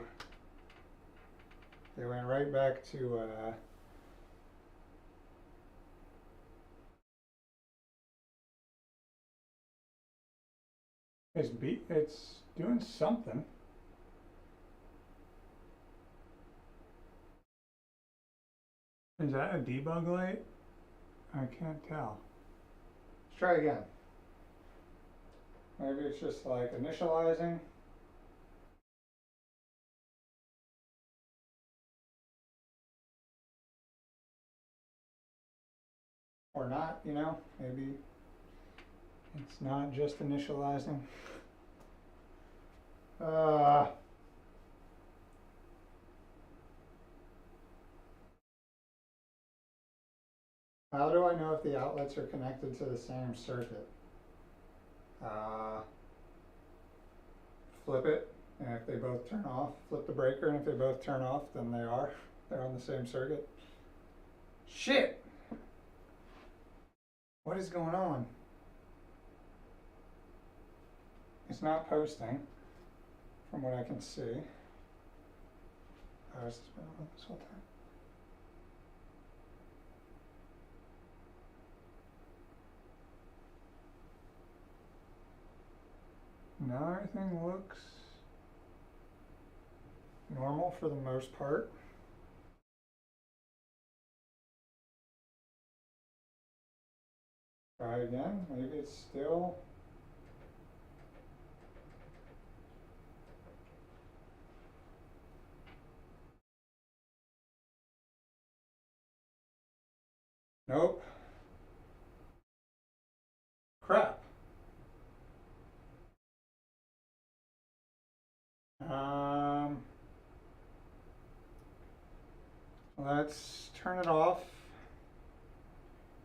it's doing something. Is that a debug light? I can't tell. Let's try again. Maybe it's just like initializing. Or not, you know, maybe it's not just initializing. How do I know if the outlets are connected to the same circuit? Flip it, and if they both turn off, flip the breaker, and if they both turn off, then they're on the same circuit. Shit! What is going on? It's not posting, from what I can see. Oh, it's been on this whole time. Now everything looks normal for the most part. Try again, maybe it's still. Nope. Crap. Let's turn it off.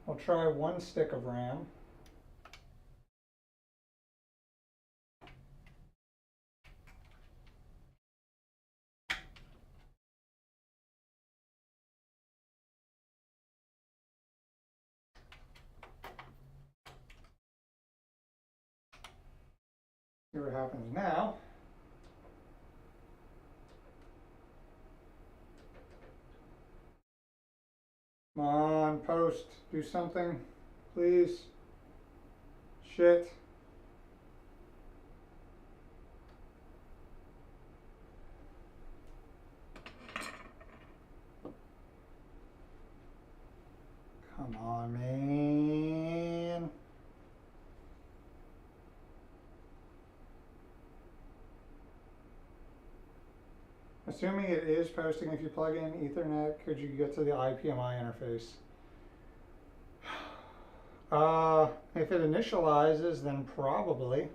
I'll try one stick of RAM. See what happens now. Come on, post, do something, please. Shit. Assuming it is posting if you plug in Ethernet, could you get to the IPMI interface? If it initializes, then probably.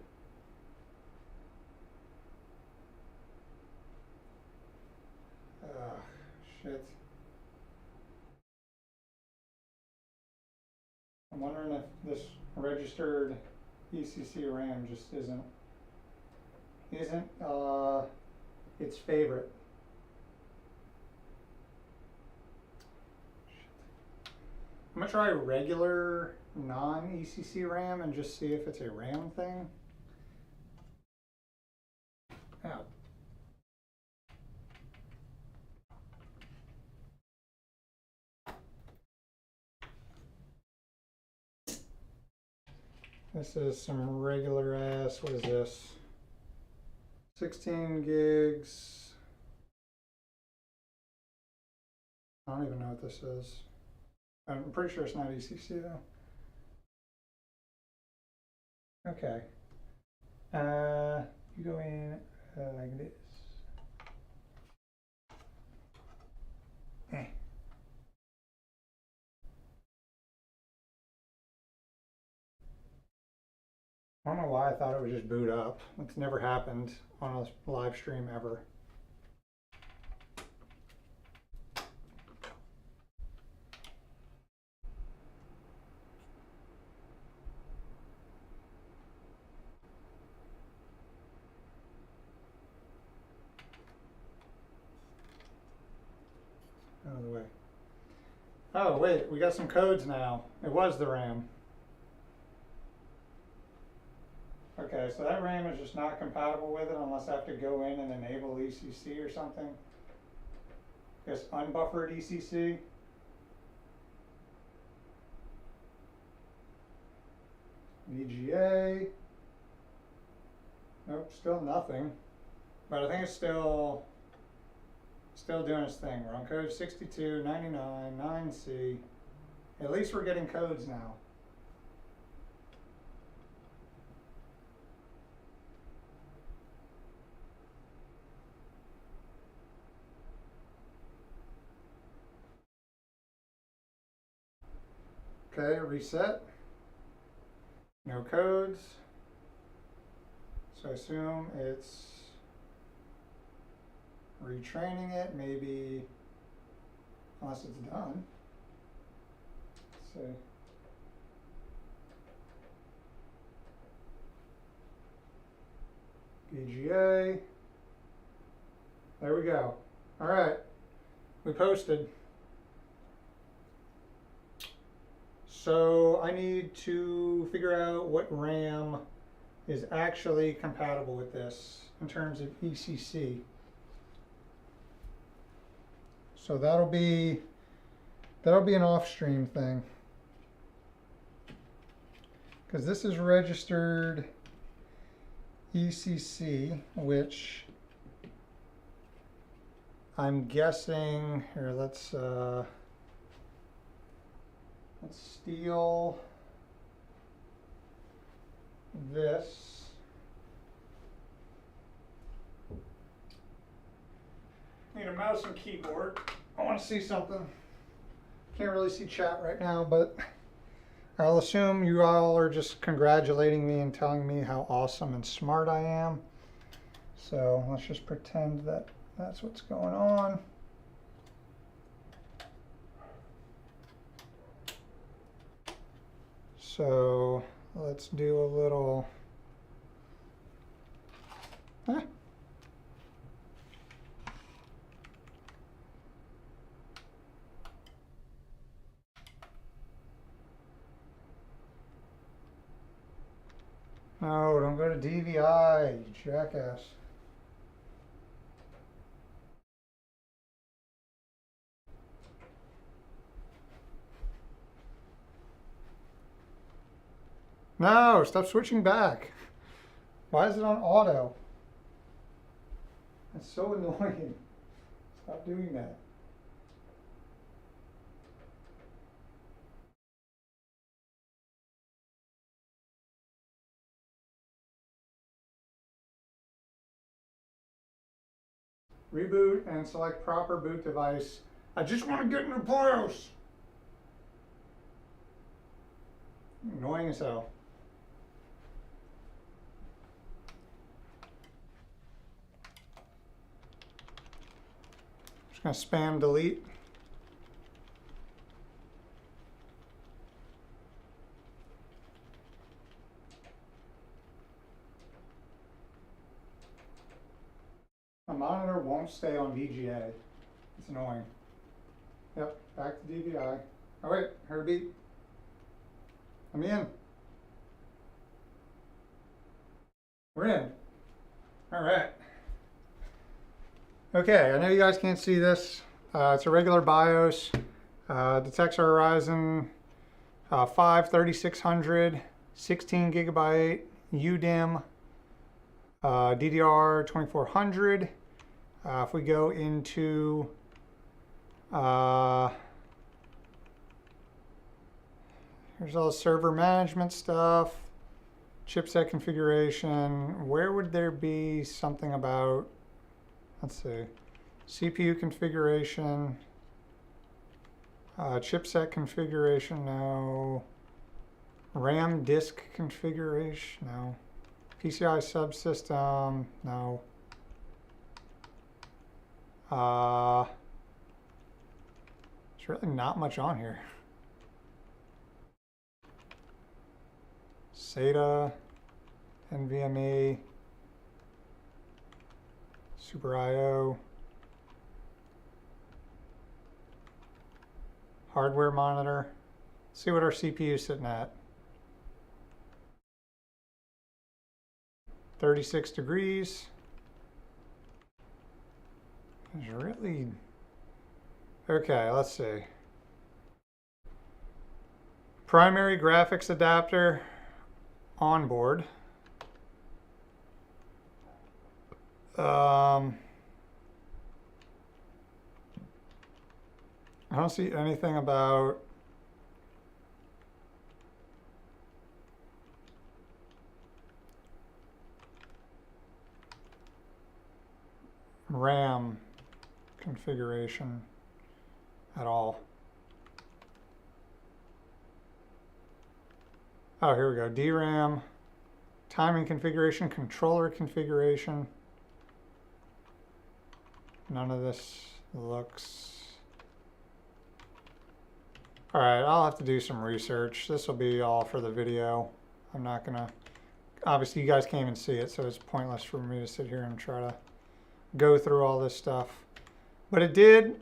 Shit. I'm wondering if this registered ECC RAM just isn't its favorite. I'm gonna try regular non-ECC RAM and just see if it's a RAM thing. Ow. This is some regular ass, what is this? 16 gigs. I don't even know what this is. I'm pretty sure it's not ECC though. Okay. You go in like this. Eh. I don't know why I thought it would just boot up. It's never happened on a live stream ever. Out of the way. Oh, wait, we got some codes now. It was the RAM. Okay, so that RAM is just not compatible with it unless I have to go in and enable ECC or something. I guess unbuffered ECC. VGA. Nope, still nothing. But I think it's still doing its thing. We're on code 6299 9C. At least we're getting codes now. Okay, reset. No codes. So I assume it's retraining it, maybe, unless it's done. Let's see. VGA. There we go. All right, we posted. So I need to figure out what RAM is actually compatible with this in terms of ECC. So that'll be an off-stream thing, because this is registered ECC, which I'm guessing here. Let's steal this. Need a mouse and keyboard. I want to see something. Can't really see chat right now, but I'll assume you all are just congratulating me and telling me how awesome and smart I am. So let's just pretend that that's what's going on. So let's do a little. Huh? No, don't go to DVI, you jackass. No, stop switching back. Why is it on auto? That's so annoying. Stop doing that. Reboot and select proper boot device. I just want to get into BIOS. Annoying as hell. Just gonna spam delete. My monitor won't stay on VGA. It's annoying. Yep, back to DVI. Oh wait, heard a beep. I'm in. We're in. All right. Okay, I know you guys can't see this. It's a regular BIOS. Detects our Ryzen 5 3600, 16 gigabyte UDIM, DDR 2400. If we go into here's all the server management stuff, chipset configuration. Where would there be something about, let's see, CPU configuration, chipset configuration, no. RAM disk configuration, no. PCI subsystem, no. There's really not much on here. SATA, NVMe, Super IO, hardware monitor. Let's see what our CPU is sitting at. 36 degrees. There's really, okay, let's see. Primary graphics adapter on board. I don't see anything about RAM configuration at all. Oh, here we go. DRAM, timing configuration, controller configuration. None of this looks... All right, I'll have to do some research. This will be all for the video. I'm not gonna... Obviously, you guys can't even see it, so it's pointless for me to sit here and try to go through all this stuff. But it did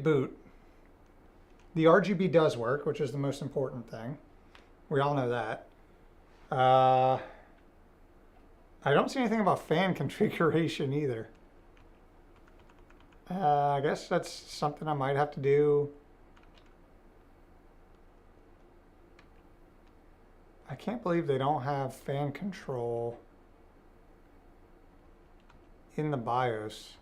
boot. The RGB does work, which is the most important thing. We all know that. I don't see anything about fan configuration either. I guess that's something I might have to do. I can't believe they don't have fan control in the BIOS.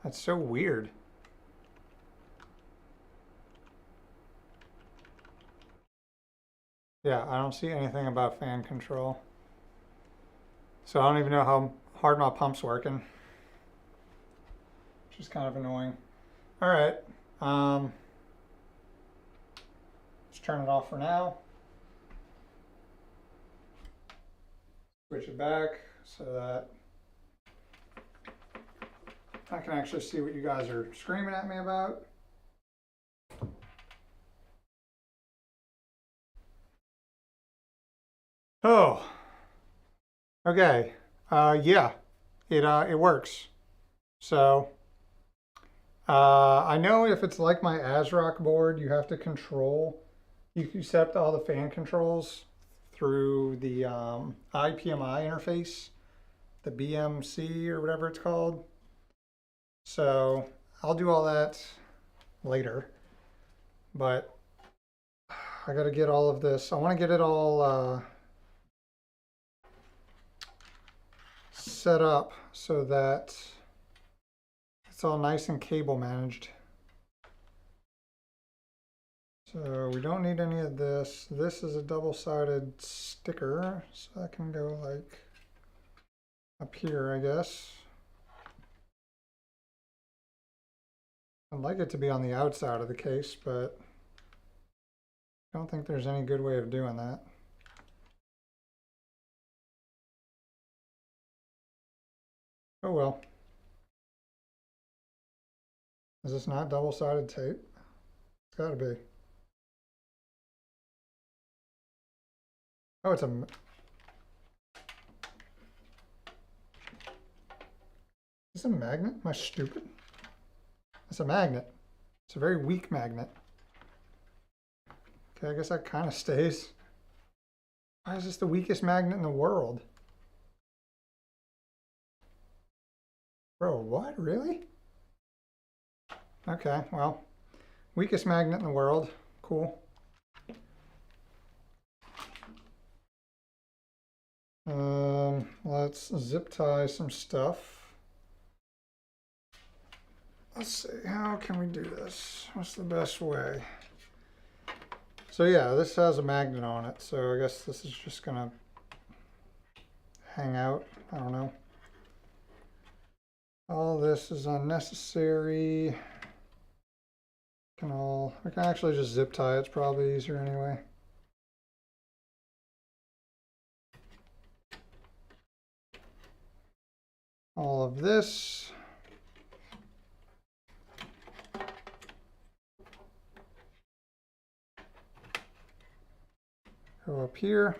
That's so weird. Yeah, I don't see anything about fan control. So I don't even know how hard my pump's working. Which is kind of annoying. All right. Let's turn it off for now. Switch it back so that I can actually see what you guys are screaming at me about. Oh, okay. Yeah, it works. So I know if it's like my ASRock board, you have to control. You can set up all the fan controls through the IPMI interface, the BMC or whatever it's called. So I'll do all that later, but I got to get all of this. I want to get it all set up so that it's all nice and cable managed. So we don't need any of this. This is a double-sided sticker, so that can go like up here, I guess. I'd like it to be on the outside of the case, but I don't think there's any good way of doing that. Oh well. Is this not double-sided tape? It's gotta be. Oh, it's a... Is this a magnet? Am I stupid? It's a magnet. It's a very weak magnet. Okay, I guess that kind of stays. Why is this the weakest magnet in the world? Bro, what? Really? Okay, well, weakest magnet in the world. Cool. Let's zip tie some stuff. Let's see, how can we do this? What's the best way? So yeah, this has a magnet on it, so I guess this is just gonna hang out. I don't know. All this is unnecessary. We can actually just zip tie it. It's probably easier anyway. All of this. Go up here.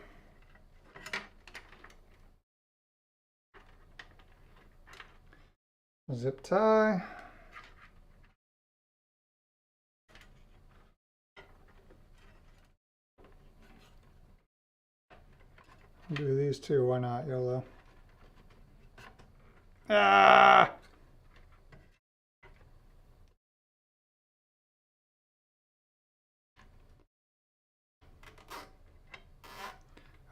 Zip tie. Do these two, why not? YOLO. Ah!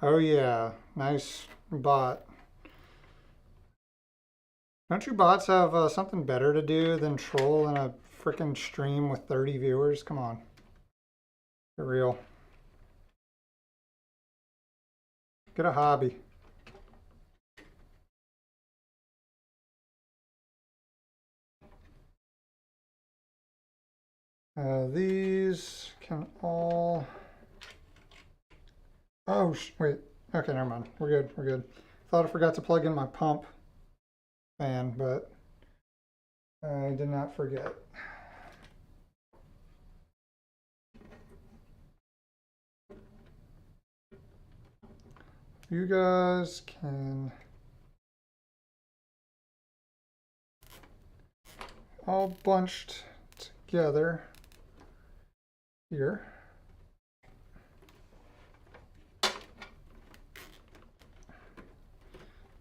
Oh yeah, nice bot. Don't you bots have something better to do than troll in a freaking stream with 30 viewers? Come on. Get real. Get a hobby. These can all... Oh, wait. Okay, never mind. We're good. We're good. Thought I forgot to plug in my pump fan, but I did not forget. You guys can all bunched together here.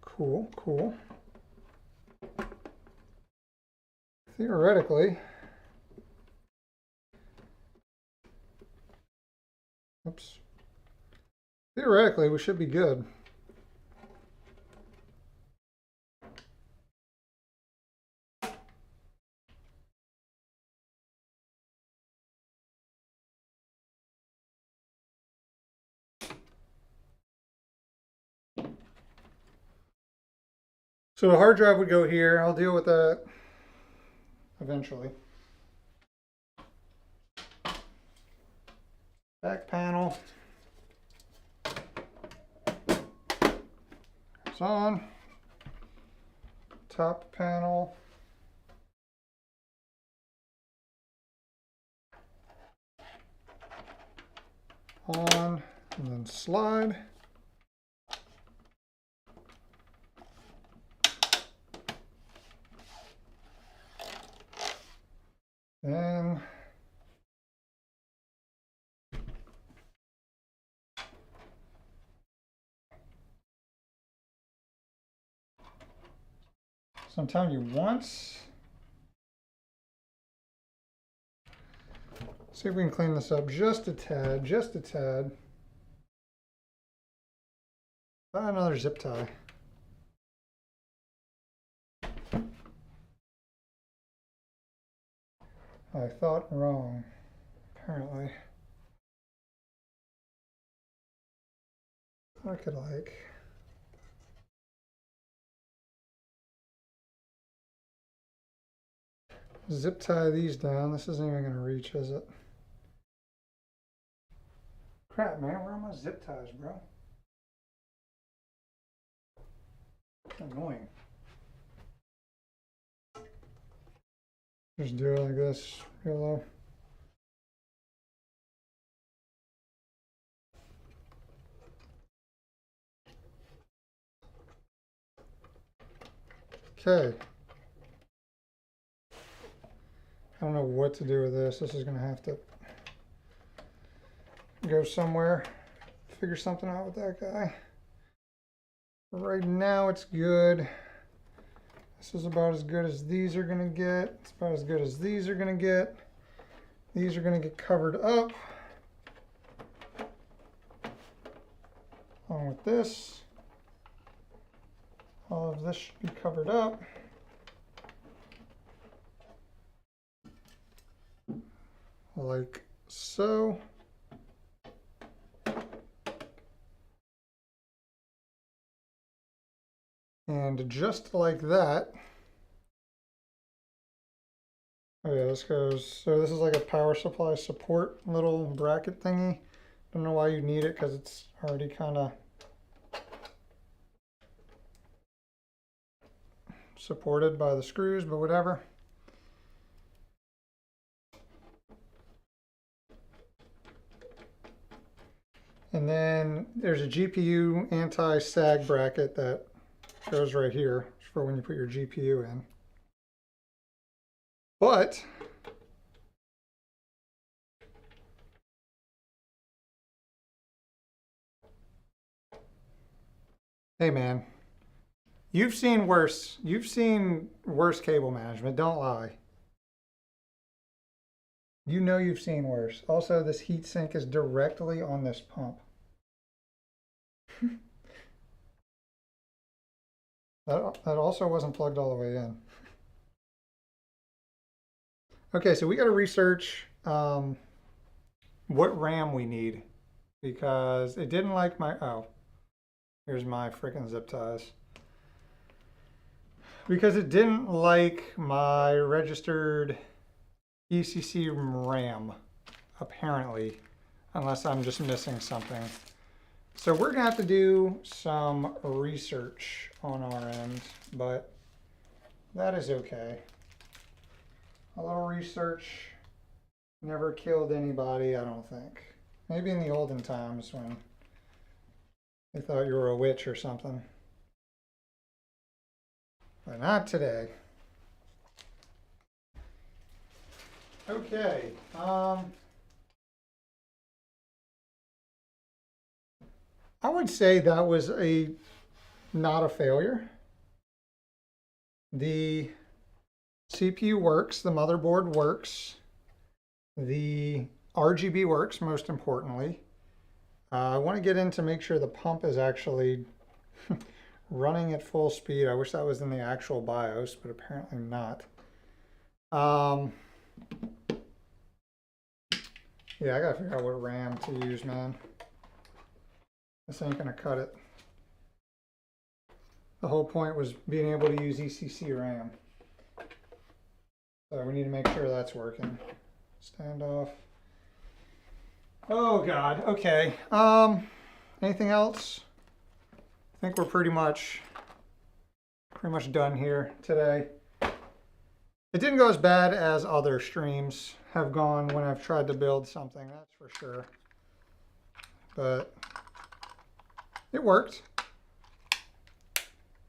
Cool, cool. Theoretically, oops. Theoretically, we should be good. So the hard drive would go here. I'll deal with that eventually. Back panel. It's on. Top panel. On, and then slide. Then so I'm telling you once. See if we can clean this up just a tad, just a tad. Another zip tie. I thought wrong, apparently. I could like zip tie these down. This isn't even going to reach, is it? Crap, man, where are my zip ties, bro? Annoying. Just do it like this, real low. Okay. I don't know what to do with this. This is going to have to go somewhere, figure something out with that guy. But right now it's good. This is about as good as these are going to get. It's about as good as these are going to get. These are going to get covered up. Along with this. All of this should be covered up. Like so. And just like that. Oh yeah, this goes, so this is like a power supply support little bracket thingy. Don't know why you need it because it's already kind of supported by the screws, but whatever. And then there's a GPU anti-sag bracket that goes right here for when you put your GPU in. But hey man, you've seen worse. You've seen worse cable management, don't lie. You know you've seen worse. Also, this heat sink is directly on this pump. That also wasn't plugged all the way in. Okay, so we got to research what RAM we need because it didn't like my, oh, here's my freaking zip ties. Because it didn't like my registered ECC RAM, apparently, unless I'm just missing something. So we're gonna have to do some research on our end, but that is okay. A little research never killed anybody, I don't think. Maybe in the olden times when they thought you were a witch or something. But not today. Okay. I would say that was not a failure. The CPU works, the motherboard works, the RGB works, most importantly. I want to get in to make sure the pump is actually running at full speed. I wish that was in the actual BIOS, but apparently not. Yeah, I gotta figure out what RAM to use, man. This ain't gonna cut it. The whole point was being able to use ECC RAM. So we need to make sure that's working. Standoff. Oh God, okay. Anything else? I think we're pretty much done here today. It didn't go as bad as other streams have gone when I've tried to build something, that's for sure. But it worked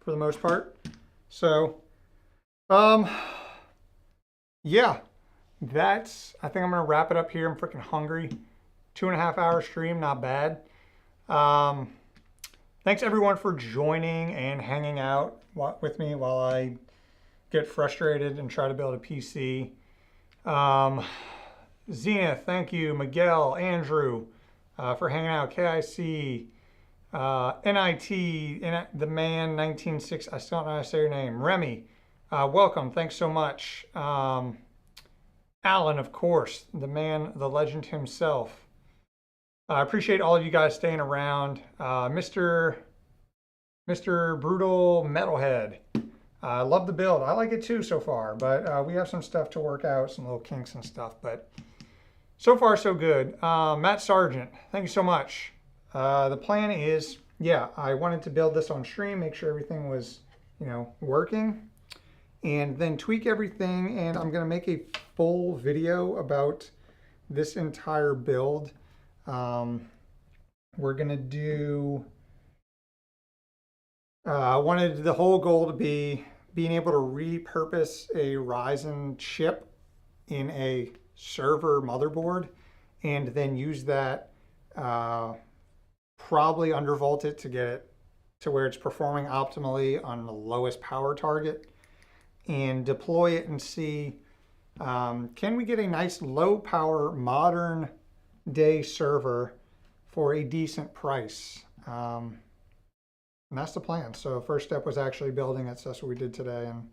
for the most part. So, yeah, I think I'm gonna wrap it up here. I'm freaking hungry. 2.5 hour stream, not bad. Thanks everyone for joining and hanging out with me while I get frustrated and try to build a PC. Zenith, thank you. Miguel, Andrew, for hanging out. KIC, NIT, the man 196. I still don't know how to say your name. Remy, welcome. Thanks so much. Alan, of course, the man, the legend himself. I appreciate all of you guys staying around. Mr. Brutal Metalhead. I love the build. I like it too so far, but we have some stuff to work out, some little kinks and stuff, but so far so good. Matt Sargent, thank you so much. The plan is, yeah, I wanted to build this on stream, make sure everything was, you know, working, and then tweak everything, and I'm gonna make a full video about this entire build. We're gonna do, I wanted the whole goal to be being able to repurpose a Ryzen chip in a server motherboard and then use that, probably undervolt it to get it to where it's performing optimally on the lowest power target, and deploy it and see, can we get a nice low power modern day server for a decent price. And that's the plan. So first step was actually building it. So that's what we did today. And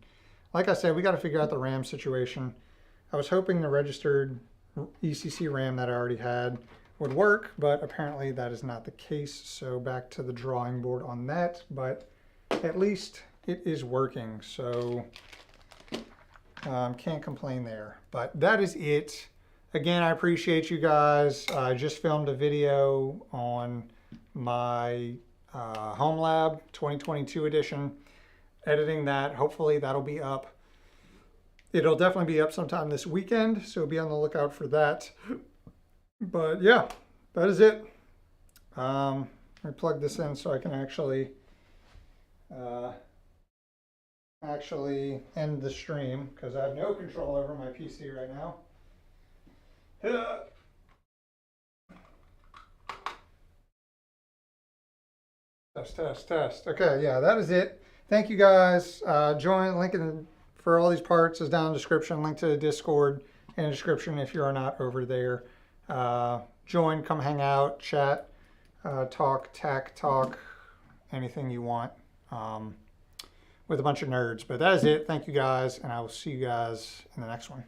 like I said, we got to figure out the RAM situation. I was hoping the registered ECC RAM that I already had would work, but apparently that is not the case. So back to the drawing board on that, but at least it is working. So can't complain there, but that is it. Again, I appreciate you guys. I just filmed a video on my Home Lab 2022 edition, editing that. Hopefully that'll be up. It'll definitely be up sometime this weekend, so be on the lookout for that. But yeah, that is it. Let me plug this in so I can actually end the stream, because I have no control over my PC right now. Test. Okay, yeah, that is it. Thank you guys. Join, link for all these parts is down in the description. Link to the Discord in the description if you are not over there. Join, come hang out, chat, talk, tech talk, anything you want, with a bunch of nerds. But that is it. Thank you guys, and I will see you guys in the next one.